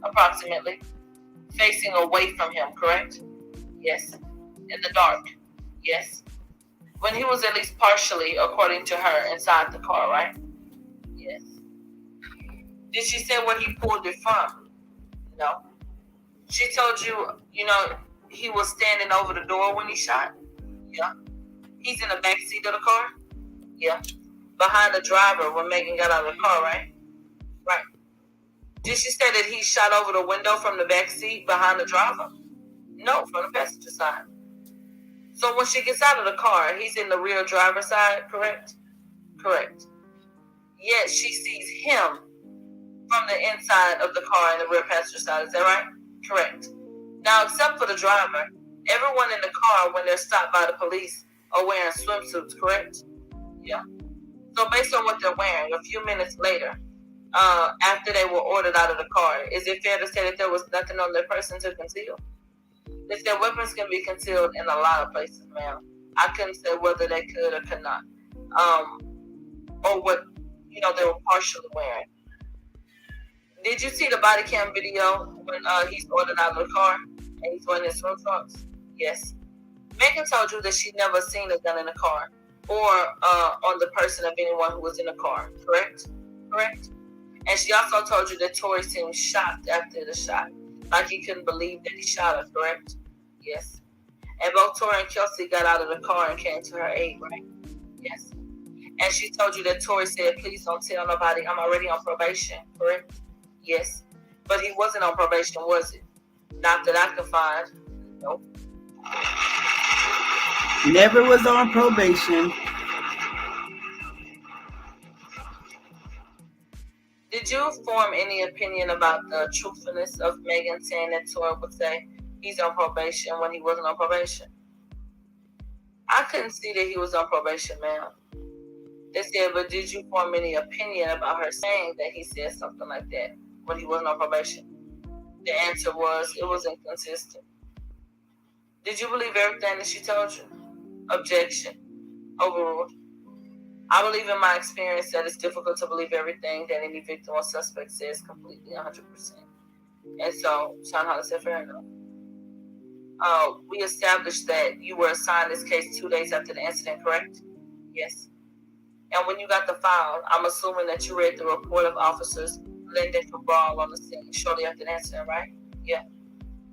Approximately. Facing away from him, correct? Yes. In the dark, yes. When he was at least partially, according to her, inside the car, right? Yes. Did she say where he pulled it from? No. She told you, he was standing over the door when he shot? Yeah. He's in the back seat of the car? Yeah. Behind the driver when Megan got out of the car, right? Right. Did she say that he shot over the window from the back seat behind the driver? No, from the passenger side. So when she gets out of the car, he's in the rear driver's side, correct? Correct. Yet she sees him from the inside of the car in the rear passenger side. Is that right? Correct. Now, except for the driver, everyone in the car, when they're stopped by the police, are wearing swimsuits, correct? Yeah. So based on what they're wearing, a few minutes later, after they were ordered out of the car, is it fair to say that there was nothing on their person to conceal? They said weapons can be concealed in a lot of places, ma'am. I couldn't say whether they could or could not. Or what, they were partially wearing. Did you see the body cam video when he's ordered out of the car and he's wearing his swim trunks? Yes. Megan told you that she'd never seen a gun in a car or on the person of anyone who was in the car, correct? Correct? And she also told you that Tory seemed shocked after the shot, like he couldn't believe that he shot her, correct? Yes. And both Tory and Kelsey got out of the car and came to her aid, right? Yes. And she told you that Tory said, please don't tell nobody, I'm already on probation, correct? Yes. But he wasn't on probation, was it? Not that I could find. Nope. Never was on probation. Did you form any opinion about the truthfulness of Megan saying that Tory would say he's on probation when he wasn't on probation? I couldn't see that he was on probation, ma'am. They said, but did you form any opinion about her saying that he said something like that when he wasn't on probation? The answer was, it was inconsistent. Did you believe everything that she told you? Objection. Overruled. I believe in my experience that it's difficult to believe everything that any victim or suspect says completely 100%. And so, Sean Hollis said, fair enough. We established that you were assigned this case 2 days after the incident, correct? Yes. And when you got the file, I'm assuming that you read the report of officers Linda Cabral on the scene shortly after the incident, right? Yeah.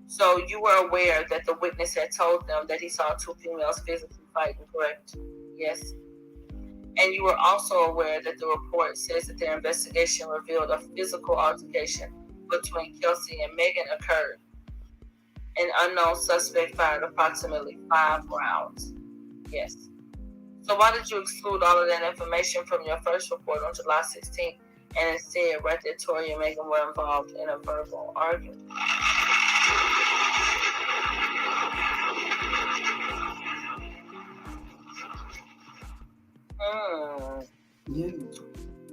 So you were aware that the witness had told them that he saw two females physically fighting, correct? Yes. And you were also aware that the report says that their investigation revealed a physical altercation between Kelsey and Megan occurred. An unknown suspect fired approximately 5 rounds. Yes. So why did you exclude all of that information from your first report on July 16th and instead write that Tory and Megan were involved in a verbal argument? Yeah.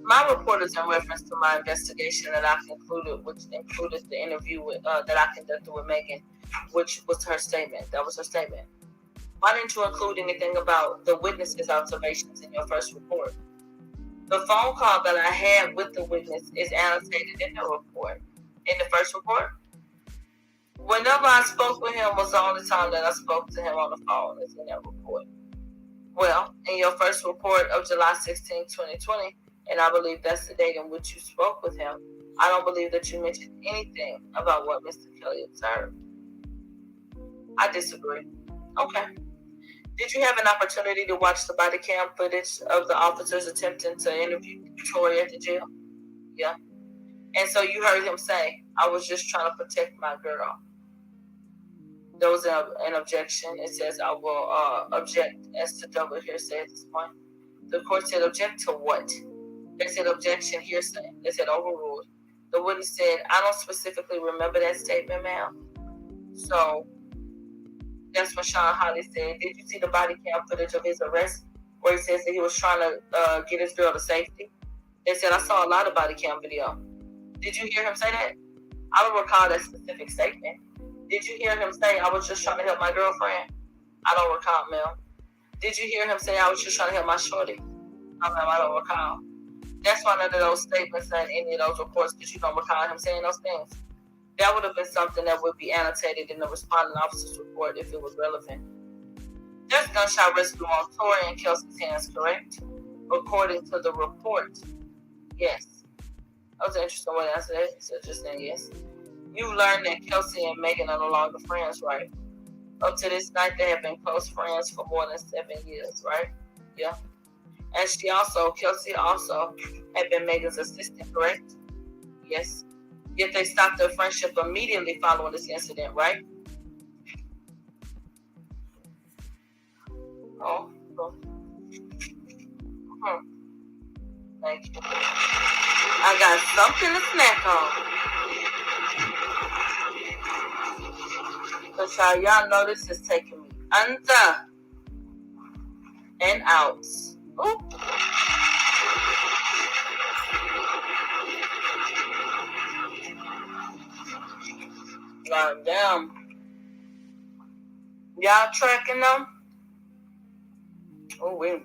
My report is in reference to my investigation that I concluded, which included the interview that I conducted with Megan, which was her statement. That was her statement. Why didn't you include anything about the witness's observations in your first report? The phone call that I had with the witness is annotated in the report. In the first report? Whenever I spoke with him was the only time that I spoke to him on the phone is in that report. Well, in your first report of July 16, 2020, and I believe that's the date in which you spoke with him, I don't believe that you mentioned anything about what Mr. Kelly observed. I disagree. Okay. Did you have an opportunity to watch the body cam footage of the officers attempting to interview Tory at the jail? Yeah. And so you heard him say, I was just trying to protect my girl. There was an objection. It says, I will object as to double hearsay at this point. The court said, object to what? They said, objection, hearsay. They said, overruled. The witness said, I don't specifically remember that statement, ma'am. So that's what Sean Holly said. Did you see the body cam footage of his arrest where he says that he was trying to get his girl to safety? They said, I saw a lot of body cam video. Did you hear him say that? I don't recall that specific statement. Did you hear him say, I was just trying to help my girlfriend? I don't recall, ma'am. Did you hear him say, I was just trying to help my shorty? No, ma'am, I don't recall. That's one of those statements in any of those reports that you don't recall him saying those things. That would have been something that would be annotated in the responding officer's report if it was relevant. There's gunshot residue on Tory and Kelsey's hands, correct? According to the report, yes. That was an interesting way to answer that. So just saying yes. You learned that Kelsey and Megan are no longer friends, right? Up to this night, they have been close friends for more than 7 years, right? Yeah. And Kelsey also had been Megan's assistant, correct? Yes. Yet they stopped their friendship immediately following this incident, right? Thank you. I got something to snack on. Because y'all know this is taking me under and out. Ooh. God damn. Y'all tracking them? Oh, wait.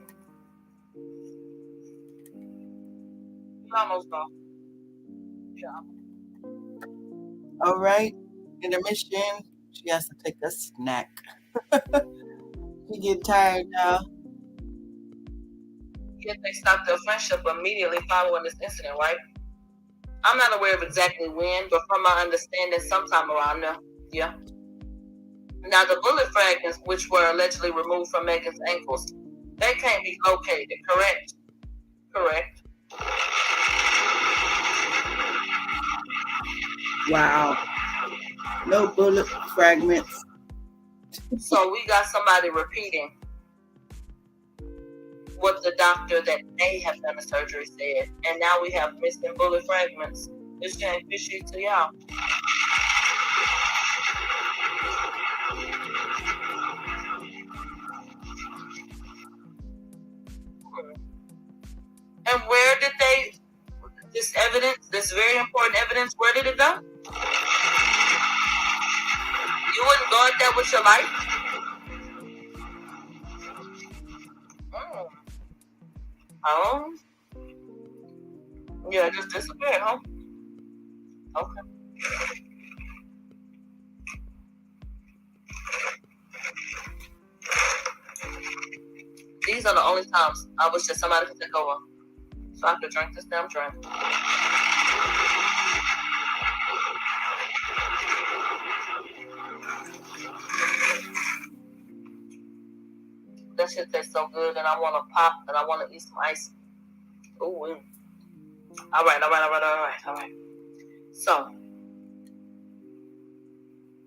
Almost gone. Yeah. All right. Intermission. She has to take a snack. She get tired now. Yet they stopped their friendship immediately following this incident, right? I'm not aware of exactly when, but from my understanding, sometime around there. Yeah. Now, the bullet fragments, which were allegedly removed from Megan's ankles, they can't be located, correct? Correct. Wow. No bullet fragments. So we got somebody repeating what the doctor that may have done the surgery said, and now we have missing bullet fragments. This getting fishy to y'all. And where did this evidence, this very important evidence, where did it go? You wouldn't guard that with your life? Oh. Yeah, it just disappeared, huh? Okay. These are the only times I wish that somebody could take over so I could drink this damn drink. That shit tastes so good, and I want to pop, and I want to eat some ice. Ooh. All right. So,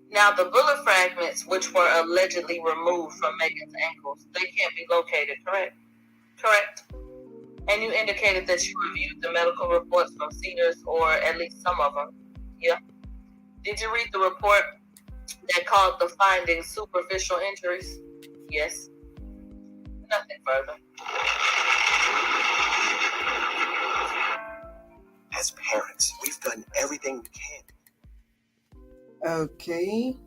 now the bullet fragments, which were allegedly removed from Megan's ankles, they can't be located, correct? Correct. And you indicated that you reviewed the medical reports from Cedars, or at least some of them. Yeah. Did you read the report that called the findings superficial injuries? Yes. Nothing further. As parents, we've done everything we can. Okay.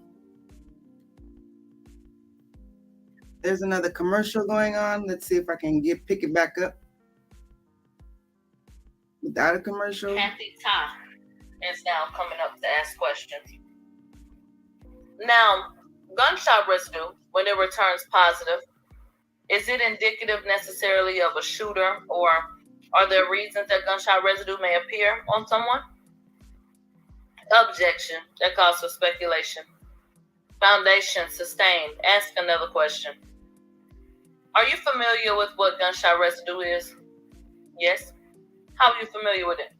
There's another commercial going on. Let's see if I can pick it back up without a commercial. Kathy Ty is now coming up to ask questions. Now, gunshot residue, when it returns positive, is it indicative necessarily of a shooter, or are there reasons that gunshot residue may appear on someone? Objection. That calls for speculation. Foundation sustained. Ask another question. Are you familiar with what gunshot residue is? Yes. How are you familiar with it?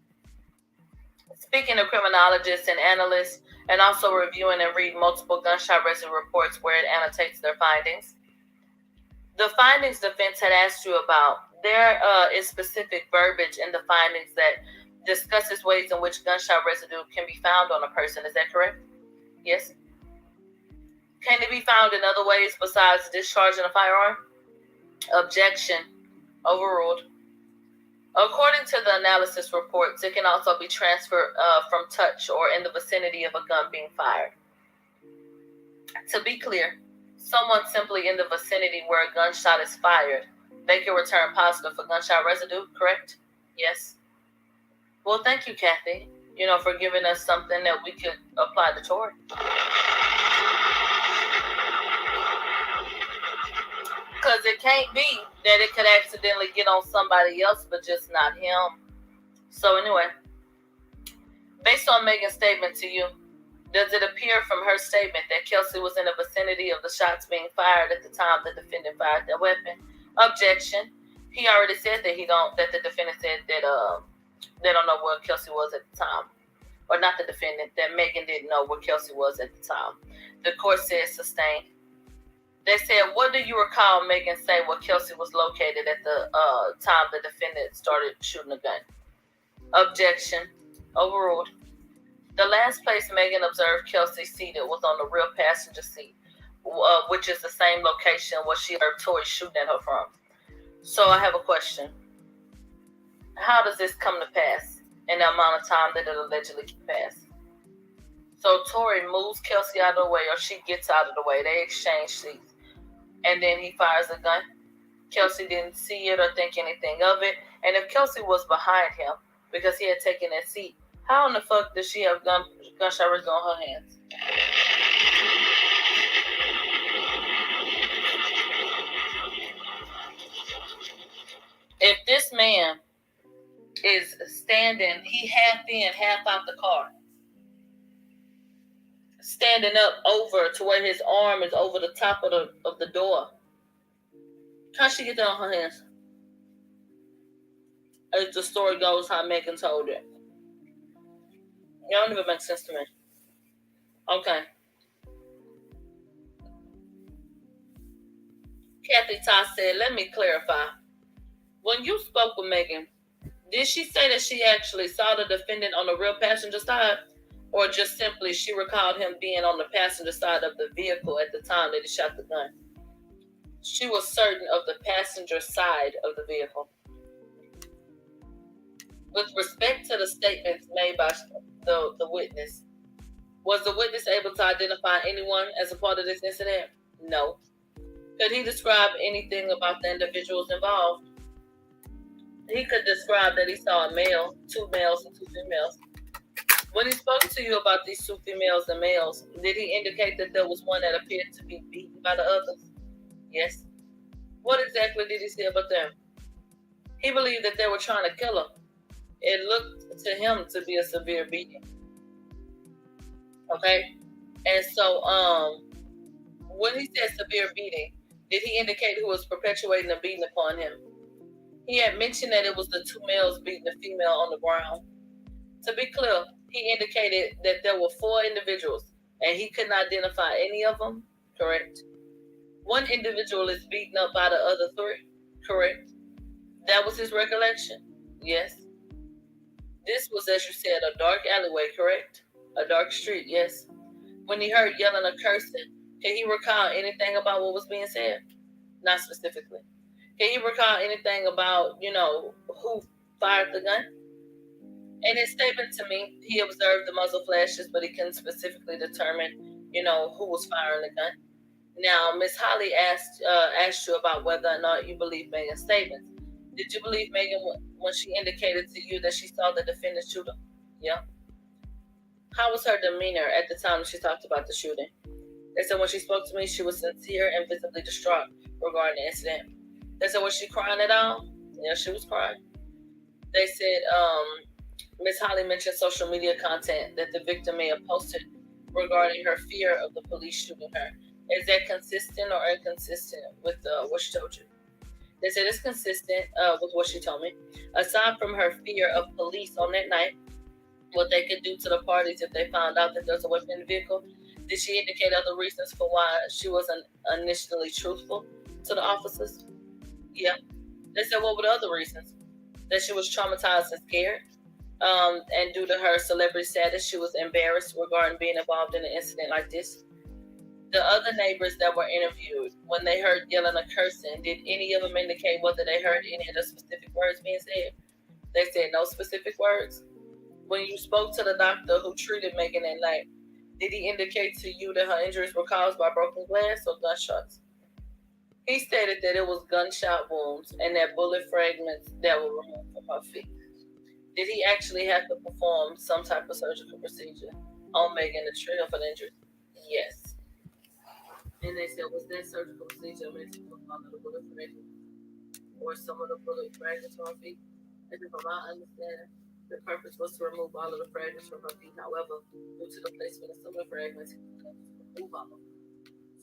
Speaking to criminologists and analysts, and also reviewing and reading multiple gunshot residue reports where it annotates their findings. The findings defense had asked you about, there is specific verbiage in the findings that discusses ways in which gunshot residue can be found on a person. Is that correct? Yes. Can it be found in other ways besides discharging a firearm? Objection. Overruled. According to the analysis reports, it can also be transferred from touch or in the vicinity of a gun being fired. To be clear, someone simply in the vicinity where a gunshot is fired, they can return positive for gunshot residue, correct? Yes. Well, thank you, Kathy, for giving us something that we could apply to Tory. Because it can't be that it could accidentally get on somebody else, but just not him. So anyway, based on Megan's statement to you, does it appear from her statement that Kelsey was in the vicinity of the shots being fired at the time the defendant fired the weapon? Objection. He already said that that the defendant said that they don't know where Kelsey was at the time. Or not the defendant, that Megan didn't know where Kelsey was at the time. The court says sustained. They said, what do you recall Megan say where Kelsey was located at the time the defendant started shooting a gun? Objection. Overruled. The last place Megan observed Kelsey seated was on the rear passenger seat, which is the same location where she observed Tory shooting at her from. So I have a question. How does this come to pass in the amount of time that it allegedly passed? So Tory moves Kelsey out of the way, or she gets out of the way. They exchange seats. And then he fires a gun. Kelsey didn't see it or think anything of it. And if Kelsey was behind him because he had taken that seat, how in the fuck does she have gunshot risk on her hands? If this man is standing, he half in, half out the car, standing up over to where his arm is over the top of the door, how she get that on her hands? As the story goes, how Megan told it. It don't even make sense to me. Okay. Kathy Todd said, let me clarify. When you spoke with Megan, did she say that she actually saw the defendant on the rear passenger side? Or just simply she recalled him being on the passenger side of the vehicle at the time that he shot the gun? She was certain of the passenger side of the vehicle. With respect to the statements made by the witness, was the witness able to identify anyone as a part of this incident? No. Could he describe anything about the individuals involved? He could describe that he saw a male, 2 males, and 2 females. When he spoke to you about these 2 females and males, did he indicate that there was one that appeared to be beaten by the others? Yes. What exactly did he say about them? He believed that they were trying to kill her. It looked to him to be a severe beating. Okay? And so, when he said severe beating, did he indicate who was perpetuating the beating upon him? He had mentioned that it was the 2 males beating the female on the ground. To be clear, he indicated that there were 4 individuals, and he couldn't identify any of them. Correct. 1 individual is beaten up by the other 3. Correct. That was his recollection. Yes. This was, as you said, a dark alleyway. Correct. A dark street. Yes. When he heard yelling or cursing, can he recall anything about what was being said? Not specifically. Can you recall anything about, who fired the gun? In his statement to me, he observed the muzzle flashes, but he couldn't specifically determine, who was firing the gun. Now, Miss Holly asked you about whether or not you believe Megan's statements. Did you believe Megan when she indicated to you that she saw the defendant shoot her? Yeah. How was her demeanor at the time she talked about the shooting? They said when she spoke to me, she was sincere and visibly distraught regarding the incident. They said, was she crying at all? Yeah, she was crying. They said, Ms. Holly mentioned social media content that the victim may have posted regarding her fear of the police shooting her. Is that consistent or inconsistent with what she told you? They said it's consistent with what she told me. Aside from her fear of police on that night, what they could do to the parties if they found out that there's a weapon in the vehicle, did she indicate other reasons for why she wasn't initially truthful to the officers? Yeah. They said, what were the other reasons? That she was traumatized and scared. And due to her celebrity status, she was embarrassed regarding being involved in an incident like this. The other neighbors that were interviewed, when they heard yelling or cursing, did any of them indicate whether they heard any of the specific words being said? They said no specific words. When you spoke to the doctor who treated Megan that night, did he indicate to you that her injuries were caused by broken glass or gunshots? He stated that it was gunshot wounds and that bullet fragments that were removed from her feet. Did he actually have to perform some type of surgical procedure on Megan to treat her for the injuries? Yes. And they said, was that surgical procedure meant to remove all of the bullet fragments or some of the bullet fragments from her feet? And from my understanding, the purpose was to remove all of the fragments from her feet. However, due to the placement of some of the fragments, he was able to remove all of them.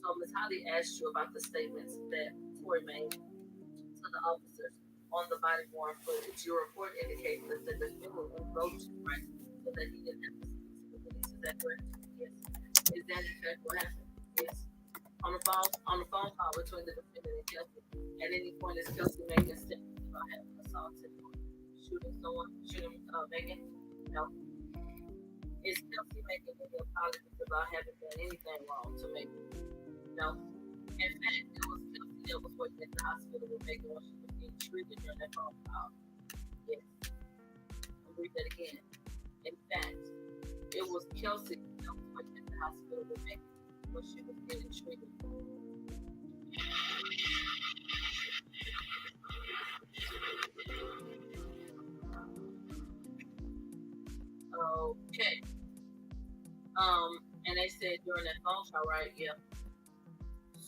So Ms. Holly asked you about the statements that Tory made to the officers on the body worn footage. Your report indicates that the defendant invoked rights so that he didn't have to speak to the police. Is that correct? Yes. Is that in fact what happened? Yes. on the phone call between the defendant and Kelsey. At any point, is Kelsey making statements about having assaulted or shooting Megan? No. Is Kelsey making any apologies about having done anything wrong to Megan? No. In fact, it was Kelsey that was working at the hospital with Megan when she was getting treated during that phone call. Yes. I'll read that again. In fact, it was Kelsey that was working at the hospital with Megan when she was getting treated. Okay. And they said during that phone call, right? Yeah.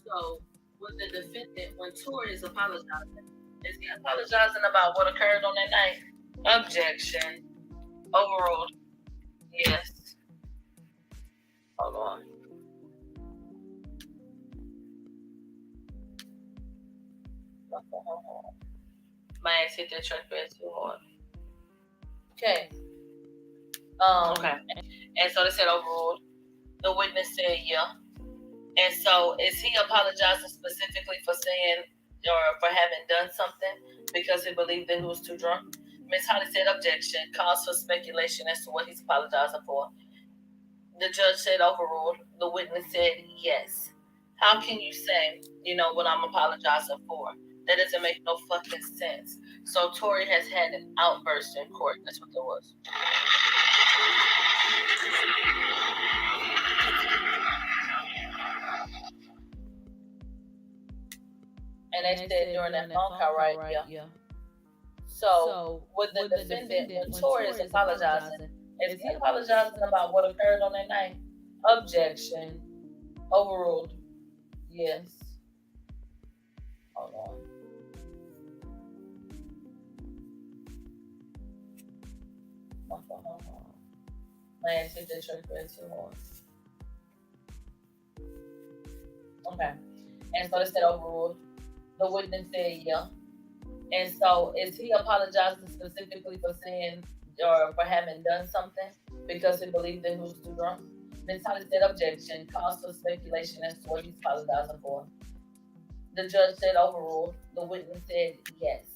So, with the defendant, when Tory is apologizing, is he apologizing about what occurred on that night? Objection. Overruled. Yes. Hold on. My ass hit that trackpad too hard. Okay. Okay. And so they said overruled. The witness said yeah. And so is he apologizing specifically for saying or for having done something because he believed that he was too drunk? Ms. Holly said objection, cause for speculation as to what he's apologizing for. The judge said overruled. The witness said yes. How can you say, what I'm apologizing for? That doesn't make no fucking sense. So Tory has had an outburst in court. That's what that was. And they said during that phone call, right? Yeah. So with the defendant, when Tory is apologizing, is he apologizing about what occurred on that night? Objection. Overruled. Yes. Hold on. Man, hit that trackpad too hard. Okay. And so they said overruled. The witness said yeah. And so is he apologizing specifically for saying or for having done something because he believed that he was too drunk? Ms. Holly said objection, cause for speculation as to what he's apologizing for. The judge said overruled. The witness said yes.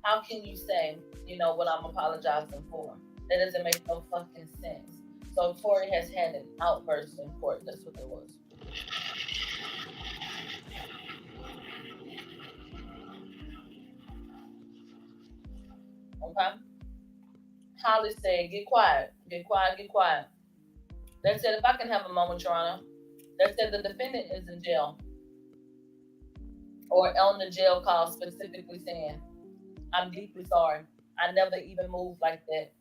How can you say, what I'm apologizing for? That doesn't make no fucking sense. So Tory has had an outburst in court. That's what it was. Okay? Holly said, get quiet. Get quiet, get quiet. They said, if I can have a moment, Your Honor. They said the defendant is in jail. Or on the jail call specifically saying, I'm deeply sorry. I never even moved like that.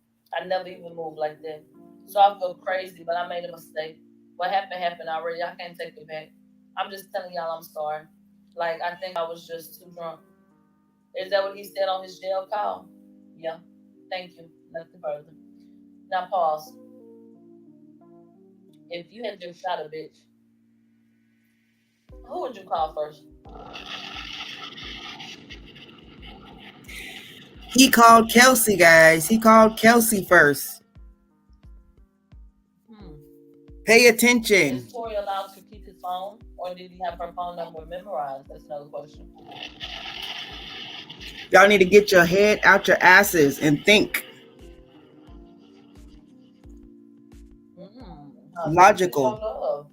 So I feel crazy, but I made a mistake. What happened already. I can't take it back. I'm just telling y'all I'm sorry. Like, I think I was just too drunk. Is that what he said on his jail call? Yeah. Thank you. Nothing further. Now pause. If you had just shot a bitch, who would you call first? He called Kelsey, guys. He called Kelsey first. Pay attention. Is Tory allowed to keep his phone, or did he have her phone number memorized? That's another question. Y'all need to get your head out your asses and think. Logical.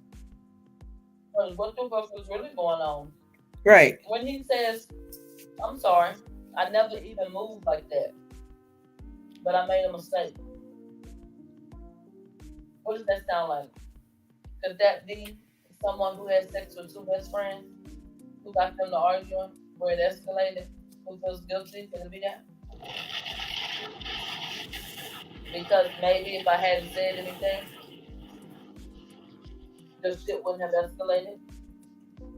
What the fuck was really going on? Right. When he says, I'm sorry, I never even moved like that, but I made a mistake. What does that sound like? Could that be someone who had sex with two best friends, who got them to arguing, where it escalated, who feels guilty? Could it be that? Because maybe if I hadn't said anything, the shit wouldn't have escalated.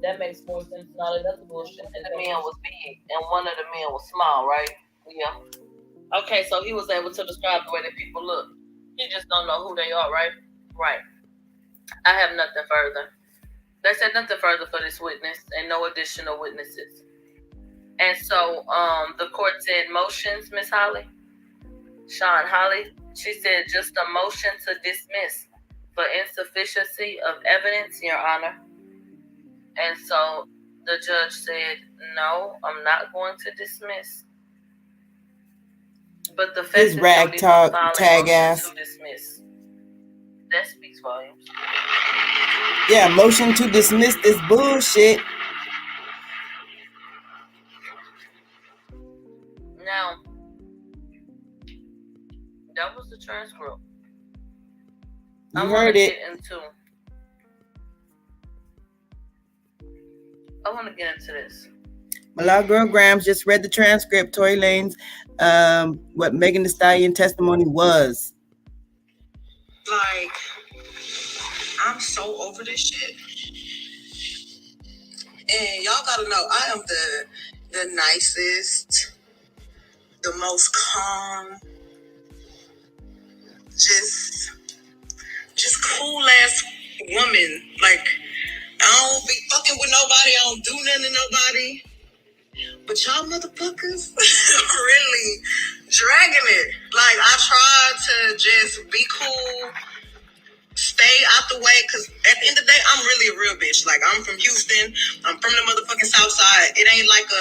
That makes more sense than all that other bullshit. The man was big, and one of the men was small, right? Yeah. Okay, so he was able to describe the way that people look. He just don't know who they are, right? Right. I have nothing further. They said nothing further for this witness, and no additional witnesses. And so, the court said motions, Miss Holly. Sean Holly. She said just a motion to dismiss for insufficiency of evidence, Your Honor. And so the judge said, no, I'm not going to dismiss. But the fact His that rag they don't even file a tag motion ass. to dismiss, that speaks volumes. Yeah, motion to dismiss this bullshit. Now, that was the transcript. You heard it. I want to get into this. Milagrogramz just read the transcript. Tory Lanez, what Megan Thee Stallion testimony was. Like, I'm so over this shit. And y'all gotta know, I am the nicest, the most calm, just cool ass woman. Like, I don't be fucking with nobody. I don't do nothing to nobody. But y'all motherfuckers really dragging it. Like, I tried to just be cool, stay out the way, because at the end of the day, I'm really a real bitch. Like, I'm from Houston. I'm from the motherfucking South Side. It ain't like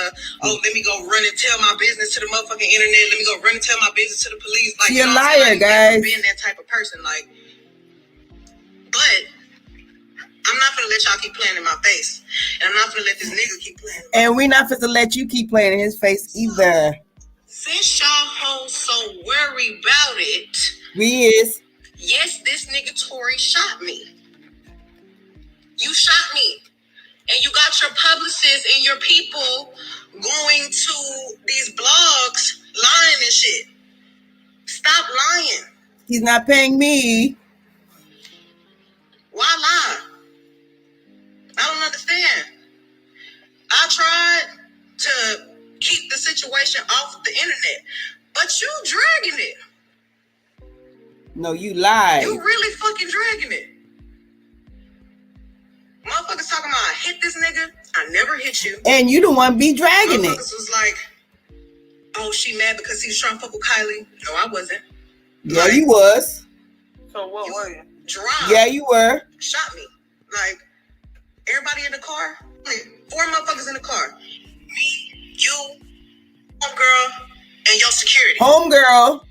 let me go run and tell my business to the motherfucking internet. Let me go run and tell my business to the police. Like, You're a liar, guys. I've been that type of person. Like, but I'm not gonna let y'all keep playing in my face. And I'm not gonna let this nigga keep playing. And we're not gonna let you keep playing in his face either. Since y'all hoes so worried about it, we is. Yes, this nigga Tory shot me. You shot me. And you got your publicists and your people going to these blogs lying and shit. Stop lying. He's not paying me. Why lie? I don't understand. I tried to keep the situation off the internet, but you dragging it. No, you lied. You really fucking dragging it. Motherfuckers talking about I hit this nigga. I never hit you. And you the one be dragging it. Motherfuckers was like, oh, she mad because he was trying to fuck with Kylie. No, I wasn't. Yeah, like, you was. So what were you? Drive. Yeah, you were. Shot me. Like, everybody in the car. Like, 4 motherfuckers in the car. Me, you, homegirl, and your security. Homegirl.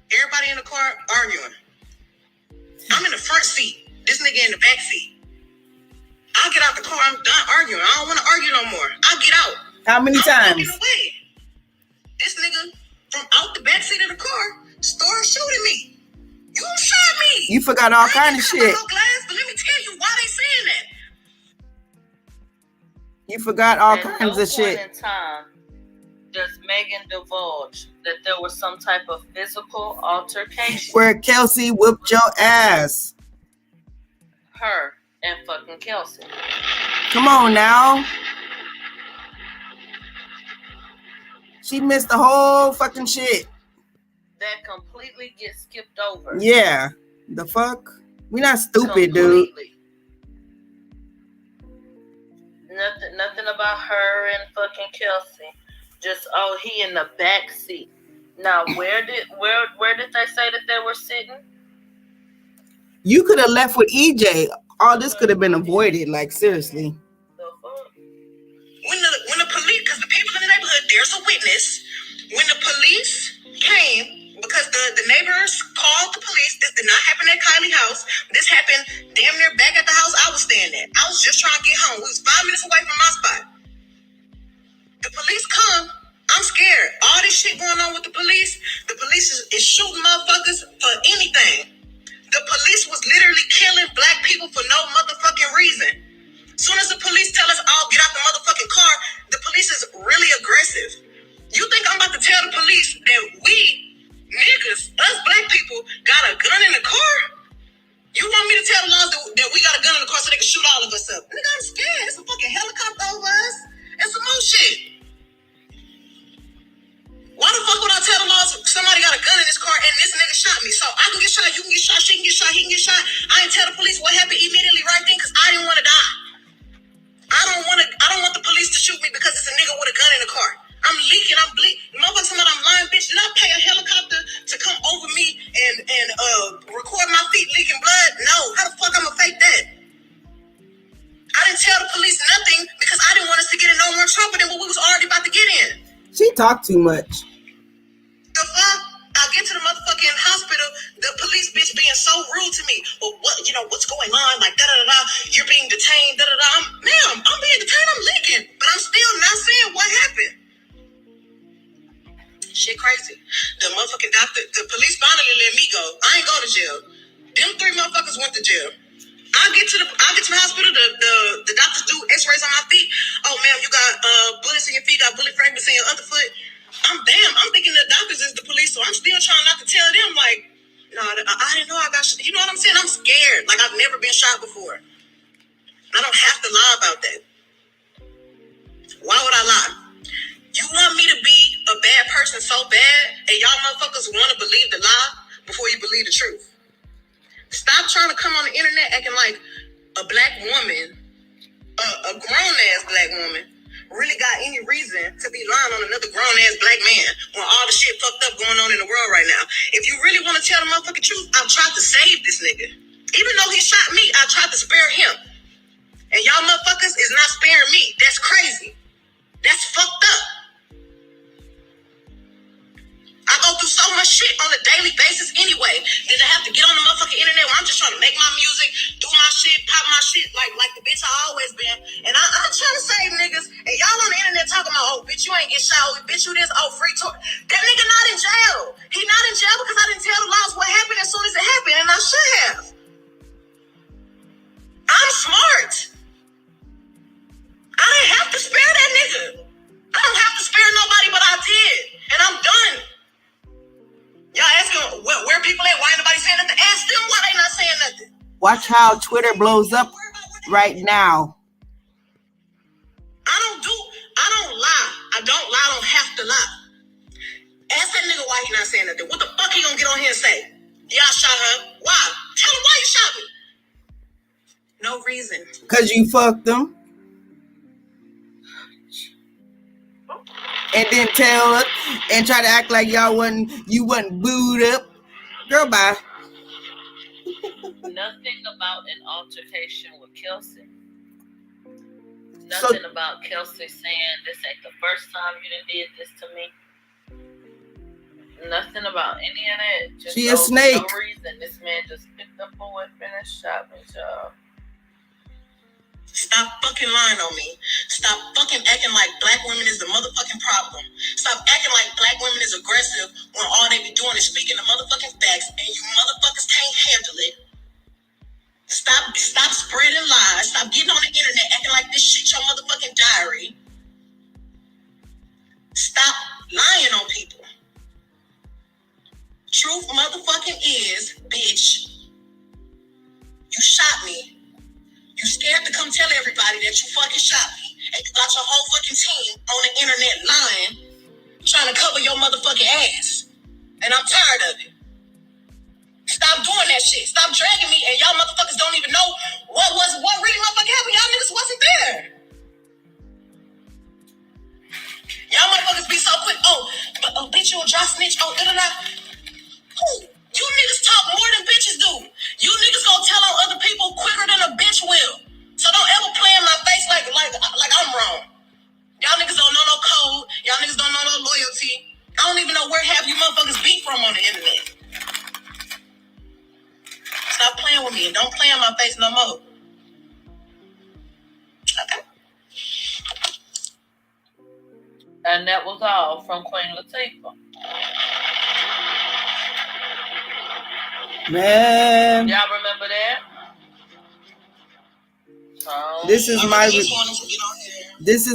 Everybody in the car arguing. I'm in the front seat. This nigga in the back seat. I'll get out the car. I'm done arguing. I don't want to argue no more. I'll get out. How many times? Away. This nigga from out the back seat of the car started shooting me. You shot me. You forgot all kind of shit. No glass, but let me tell you why they saying that. You forgot all kinds of shit. In time, does Megan divulge that there was some type of physical altercation where Kelsey whooped your ass? Her and fucking Kelsey. Come on now. She missed the whole fucking shit. That completely gets skipped over. Yeah. The fuck? We not stupid, dude. Nothing about her and fucking Kelsey. Just he in the back seat. Now where did they say that they were sitting? You could have left with EJ. All this could have been avoided. Like seriously. When the police, because the people in the neighborhood, there's a witness. When the police came, because the neighbors called the police. This did not happen at Kylie house. This happened damn near back at the house I was staying at. I was just trying to get home. We was 5 minutes away from my spot. The police come. I'm scared. All this shit going on with the police is shooting motherfuckers for anything. The police was literally killing black people for no motherfucking reason. As soon as the police tell us all get out the motherfucking car, the police is really aggressive. You think I'm about to tell the police that we, niggas, us black people, got a gun in the car? You want me to tell the laws that we got a gun in the car so they can shoot all of us up? Nigga, I'm scared. There's a fucking helicopter over us and some more shit. Why the fuck would I tell the laws somebody got a gun in this car and this nigga shot me? So I can get shot, you can get shot, she can get shot, he can get shot. I ain't tell the police what happened immediately right then because I didn't want to die. I don't want the police to shoot me because it's a nigga with a gun in the car. I'm leaking, I'm bleeding. Motherfucker, somebody I'm lying, bitch. Did I pay a helicopter to come over me and record my feet leaking blood? No. How the fuck I'm a fake confident what we was already about to get in. She talked too much. The fuck? I get to the motherfucking hospital, the police bitch being so rude to me. Well, what's going on? Like, da-da-da-da, you're being detained, da-da-da. Ma'am, I'm being detained, I'm leaking. But I'm still not saying what happened. Shit crazy. The motherfucking doctor, the police finally let me go. I ain't go to jail. Them 3 motherfuckers went to jail. I get to the hospital. The doctors do X-rays on my feet. Oh, ma'am, you got bullets in your feet. Got bullet fragments in your underfoot. I'm thinking the doctors is the police, so I'm still trying not to tell them like, no, I didn't know I got shot. You know what I'm saying? I'm scared. Like I've never been shot before. I don't have to lie about that. Why would I lie? You want me to be a bad person so bad, and y'all motherfuckers want to believe the lie before you believe the truth. Stop trying to come on the internet acting like a black woman, a grown-ass black woman, really got any reason to be lying on another grown-ass black man when all the shit fucked up going on in the world right now. If you really want to tell the motherfucking truth, I've tried to save this nigga. Even though he shot me, I tried to spare him. And y'all motherfuckers is not sparing me. That's crazy. That's fucked up. I go through so much shit on a daily basis anyway. Did I have to get on the motherfucking internet when I'm just trying to make my music, do my shit, pop my shit like the bitch I always been. And I'm trying to save niggas. And y'all on the internet talking about, oh, bitch, you ain't get shot. Bitch, you this, oh, free tour. That nigga not in jail. He not in jail because I didn't tell the laws what happened as soon as it happened. And I should have. I'm smart. I didn't have to spare that nigga. I don't have to spare nobody, but I did. And I'm done. Y'all asking where people at? Why ain't nobody saying nothing? Ask them why they not saying nothing. Watch how Twitter blows up right now. I don't lie. I don't have to lie. Ask that nigga why he not saying nothing. What the fuck he gonna get on here and say? Yeah, I shot her. Why? Tell him why you shot me. No reason. Cause you fucked them. And then tell us and try to act like you wasn't booed up. Girl, bye. Nothing about an altercation with Kelsey. Nothing about Kelsey saying this ain't the first time you done did this to me. Nothing about any of that. Just she a snake. No reason. This man just picked up a weapon and shot me, y'all. Stop fucking lying on me. Stop fucking acting like black women is the motherfucking problem. Stop acting like black women is aggressive when all they be doing is speaking the motherfucking facts and you motherfuckers can't handle it. Stop spreading lies. Stop getting on the internet acting like this shit your motherfucking diary. Stop lying on people. Truth motherfucking is, bitch, you shot me. You scared to come tell everybody that you fucking shot me. And you got your whole fucking team on the internet lying, trying to cover your motherfucking ass. And I'm tired of it. Stop doing that shit. Stop dragging me. And y'all motherfuckers don't even know what really motherfucking happened. Y'all niggas wasn't there. Y'all motherfuckers be so quick. Oh, bitch, you a dry snitch. Oh, da-da-da. Who? You niggas talk more than bitches do. You niggas gonna tell on other people quicker than a bitch will. So don't ever play in my face like I'm wrong. Y'all niggas don't know no code. Y'all niggas don't know no loyalty. I don't even know where half you motherfuckers be from on the internet. Stop playing with me and don't play in my face no more. Okay? And that was all from Queen Latifah. Man, y'all remember that? This is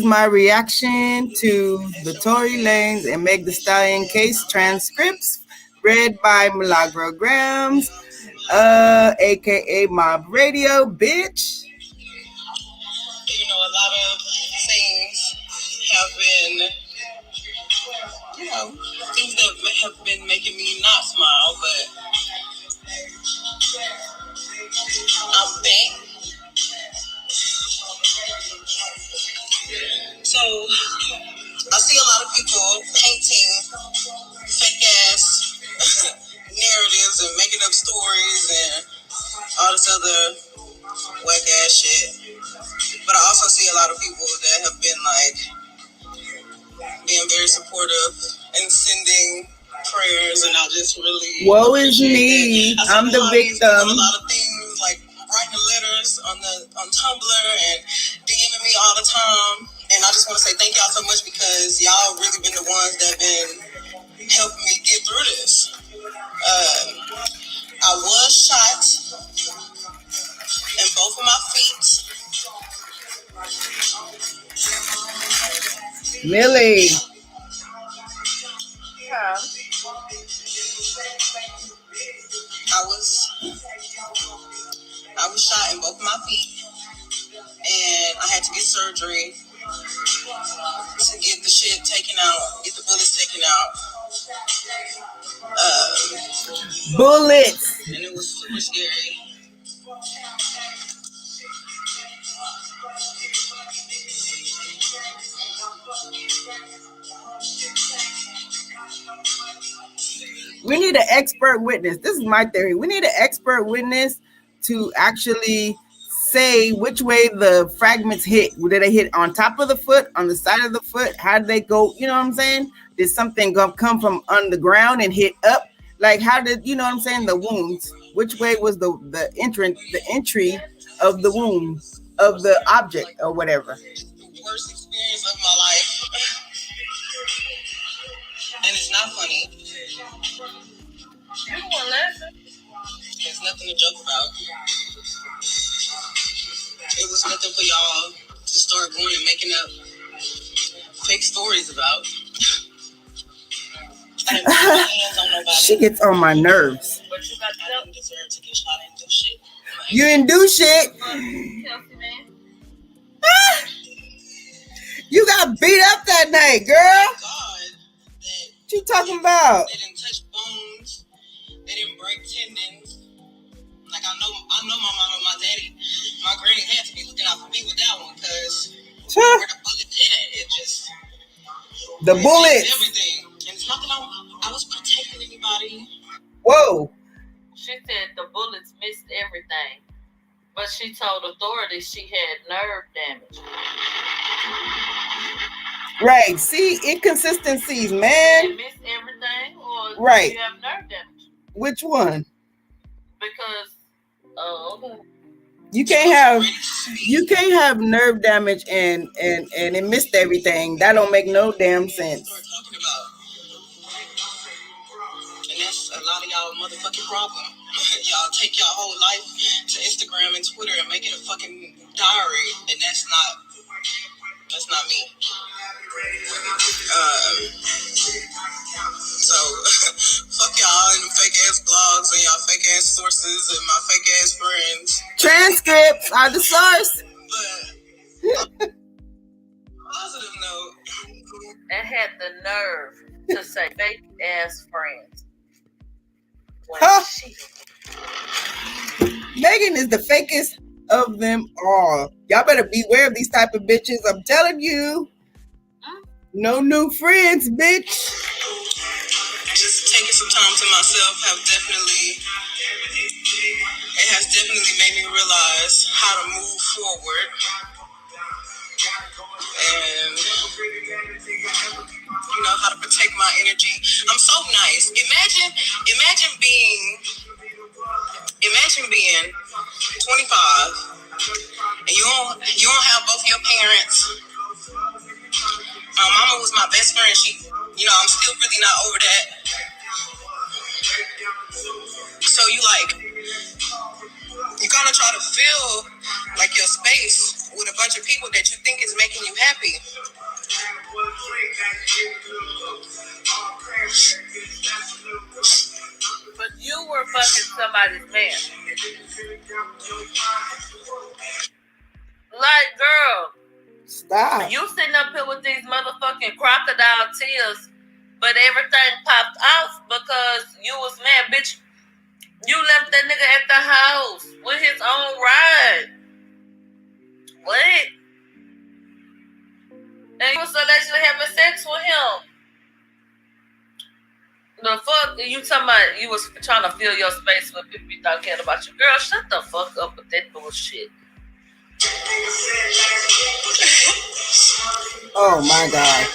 my reaction to the Tory Lanez and Meg Thee Stallion case transcripts read by Milagrogramz, aka Mob Radio, bitch. You know, a lot of things have been, things that have been making me not smile, but I'm back. So, I see a lot of people painting fake ass narratives and making up stories and all this other whack ass shit. But I also see a lot of people that have been like being very supportive and sending prayers, and I just really woe is me. I'm the victim. A lot of things like writing letters on Tumblr and DMing me all the time, and I just want to say thank y'all so much because y'all really been the ones that been helping me get through this. I was shot in both of my feet. Millie. Huh? I was shot in both of my feet, and I had to get surgery to get the shit taken out, get the bullets taken out. Bullets. And it was super scary. We need an expert witness. This is my theory. We need an expert witness to actually say which way the fragments hit. Did they hit on top of the foot, on the side of the foot? How did they go? You know what I'm saying? Did something come from underground and hit up? Like how did, you know what I'm saying? The wounds. Which way was the entry of the wound of the object or whatever? The worst experience of my life. And it's not funny. You were laughing. There's nothing to joke about. It was nothing for y'all to start going and making up fake stories about. I didn't put my hands on nobody. She gets on my nerves. But you got I didn't deserve to get shot and do shit. You didn't do shit. Kelsey, man. You got beat up that night, girl. God, that What you talking about? they didn't touch bones. They didn't break tendons. Like I know my mama and my daddy, my granny had to be looking out for me with that one because where the bullet hit at, it just The it bullets. did everything. And it's not that I was protecting anybody. Whoa. She said the bullets missed everything. But she told authorities she had nerve damage. Right. See, inconsistencies, Did man. you miss everything or Right. did you have nerve damage? Which one? Because, okay. You can't have nerve damage and it missed everything. That don't make no damn sense. Start talking about. And that's a lot of y'all motherfucking problem. Y'all take y'all whole life to Instagram and Twitter and make it a fucking diary, and that's not me. So fuck y'all and them fake ass blogs and y'all fake ass sources and my fake ass friends. Transcripts are the source. But positive note, And had the nerve to say fake ass friends. When Huh. she Megan is the fakest of them all. Y'all better beware of these type of bitches. I'm telling you. No new friends, bitch. just taking some time to myself has definitely made me realize how to move forward and how to protect my energy. I'm so nice. Imagine being 25 and you don't have both your parents. My mama was my best friend. I'm still really not over that. So you kind of try to fill like your space with a bunch of people that you think is making you happy. but you were fucking somebody's man. Like, girl, Stop. you sitting up here with these motherfucking crocodile tears, but everything popped off because you was mad, bitch. You left that nigga at the house with his own ride. What? And you was allegedly having sex with him. The fuck you talking about? You was trying to fill your space with people you thought cared about you. Girl, shut the fuck up with that bullshit. Oh my God.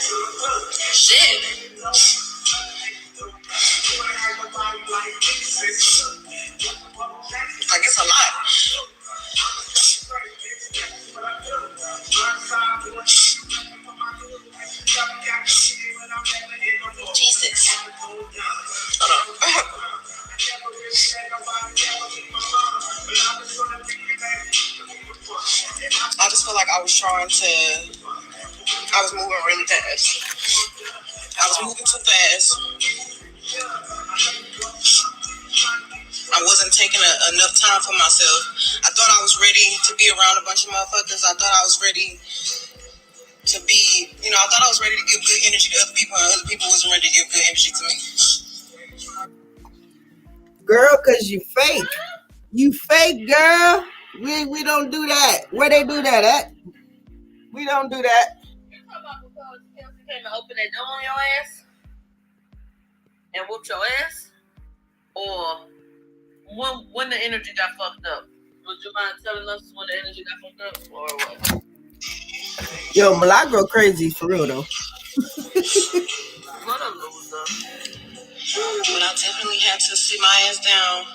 I was moving really fast. I was moving too fast. I wasn't taking enough time for myself. I thought I was ready to be around a bunch of motherfuckers. I thought I was ready to be, I thought I was ready to give good energy to other people, and other people wasn't ready to give good energy to me. Girl, cause you fake. You fake, girl. We don't do that. Where they do that at? We don't do that. You talking about because Kelsey came and opened that door on your ass and whooped your ass? Or when the energy got fucked up? Would you mind telling us when the energy got fucked up? Or what? Yo, Milagro crazy for real though. What a loser. But I definitely had to sit my ass down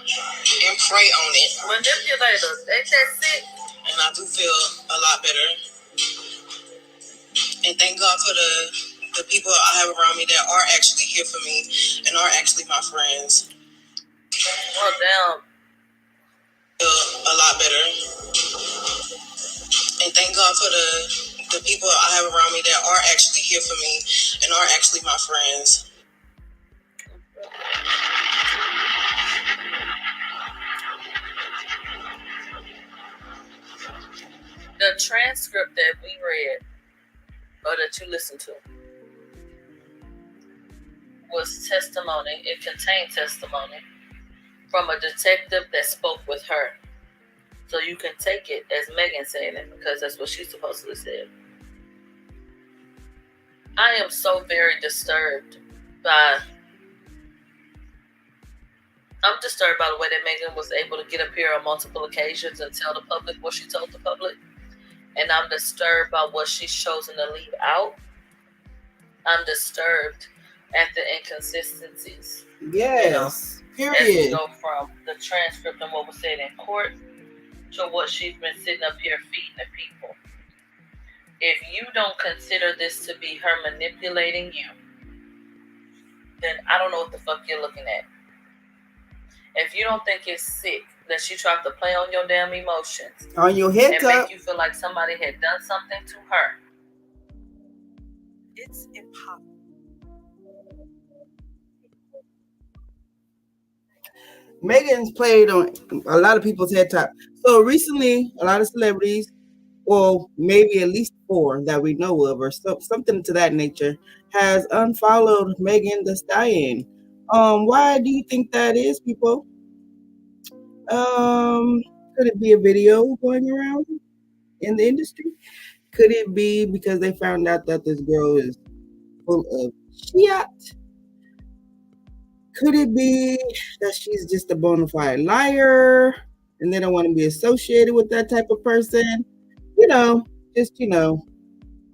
and pray on it. Manipulators, ain't that sick? And I do feel a lot better. And thank God for the people I have around me that are actually here for me and are actually my friends. Oh, damn. A lot better. And thank God for the people I have around me that are actually here for me and are actually my friends. The transcript that we read or that you listened to was testimony. It contained testimony from a detective that spoke with her. So you can take it as Megan saying it because that's what she supposedly said. I am so very disturbed by... I'm disturbed by the way that Megan was able to get up here on multiple occasions and tell the public what she told the public. And I'm disturbed by what she's chosen to leave out. I'm disturbed at the inconsistencies. Yes. As we Period. go from the transcript and what was said in court to what she's been sitting up here feeding the people. If you don't consider this to be her manipulating you, then I don't know what the fuck you're looking at. If you don't think it's sick that she tried to play on your damn emotions On your head and top. make you feel like somebody had done something to her, It's impossible. Megan's played on a lot of people's head top. So recently, a lot of celebrities, well, maybe at least 4 that we know of, or something to that nature, has unfollowed Megan Thee Stallion. Why do you think that is, people? Could it be a video going around in the industry? Could it be because they found out that this girl is full of shit? Could it be that she's just a bona fide liar and they don't want to be associated with that type of person? Just,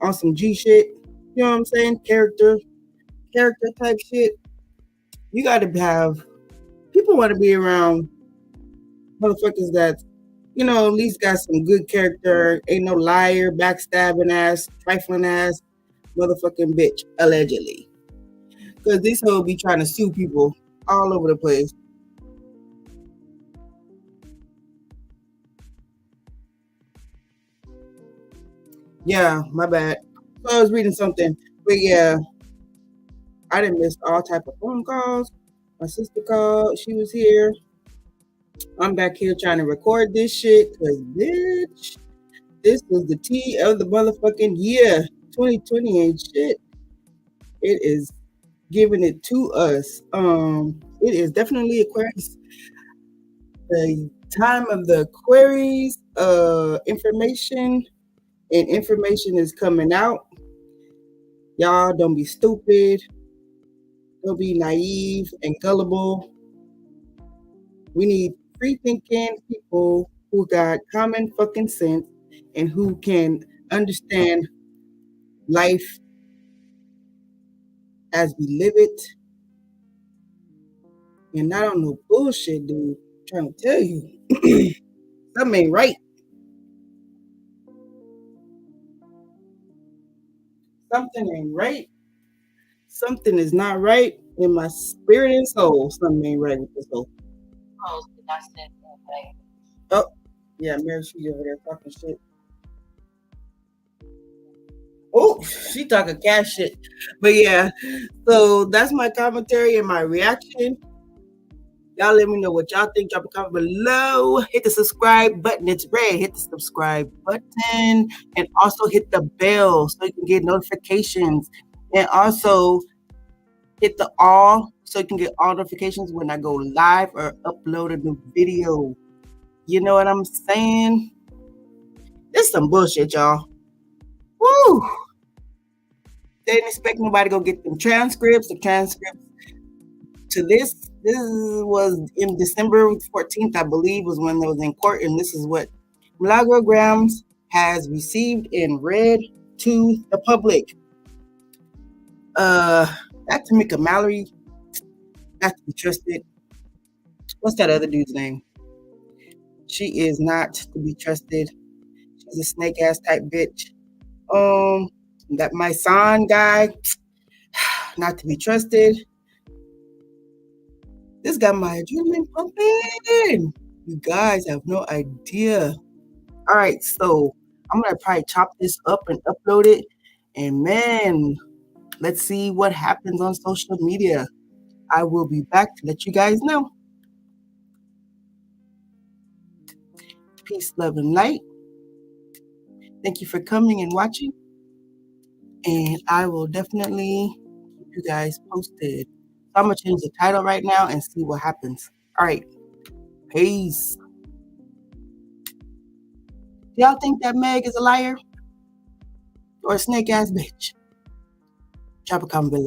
on some G shit. You know what I'm saying? Character type shit. You got to have, people want to be around motherfuckers that, at least got some good character, ain't no liar, backstabbing ass, trifling ass, motherfucking bitch, allegedly. Because these hoes be trying to sue people all over the place. Yeah, my bad. So I was reading something. But yeah, I done missed all type of phone calls. My sister called. She was here. I'm back here trying to record this shit. Because, bitch, this was the tea of the motherfucking year. 2020 ain't shit. It is giving it to us. It is definitely Aquarius. The time of the Aquarius information, and information is coming out. Y'all don't be stupid. Don't be naive and gullible. We need free thinking people who got common fucking sense and who can understand life as we live it. And not on no bullshit, dude. I'm trying to tell you. Something ain't right. Something ain't right. Something is not right in my spirit and soul. Something ain't right with this soul. Oh, yeah, Mary, she's over there talking shit. Oh, she talking cash shit. But yeah, so that's my commentary and my reaction. Y'all let me know what y'all think. Drop a comment below. Hit the subscribe button. It's red. Hit the subscribe button. And also hit the bell so you can get notifications. And also hit the all so you can get all notifications when I go live or upload a new video. You know what I'm saying? This is some bullshit, y'all. Woo! They didn't expect nobody to go get them transcripts. The transcripts to this was in December 14th, I believe, was when it was in court. And this is what Milagrogramz has received and read to the public. That Tamika Mallory, not to be trusted. What's that other dude's name? She is not to be trusted. She's a snake ass type bitch. That my son guy, not to be trusted. This got my adrenaline pumping. You guys have no idea. All right, so I'm gonna probably chop this up and upload it. And man, let's see what happens on social media. I will be back to let you guys know. Peace, love, and light. Thank you for coming and watching. And I will definitely keep you guys posted. So I'm going to change the title right now and see what happens. All right. Peace. Do y'all think that Meg is a liar? Or a snake ass bitch? Drop a comment below.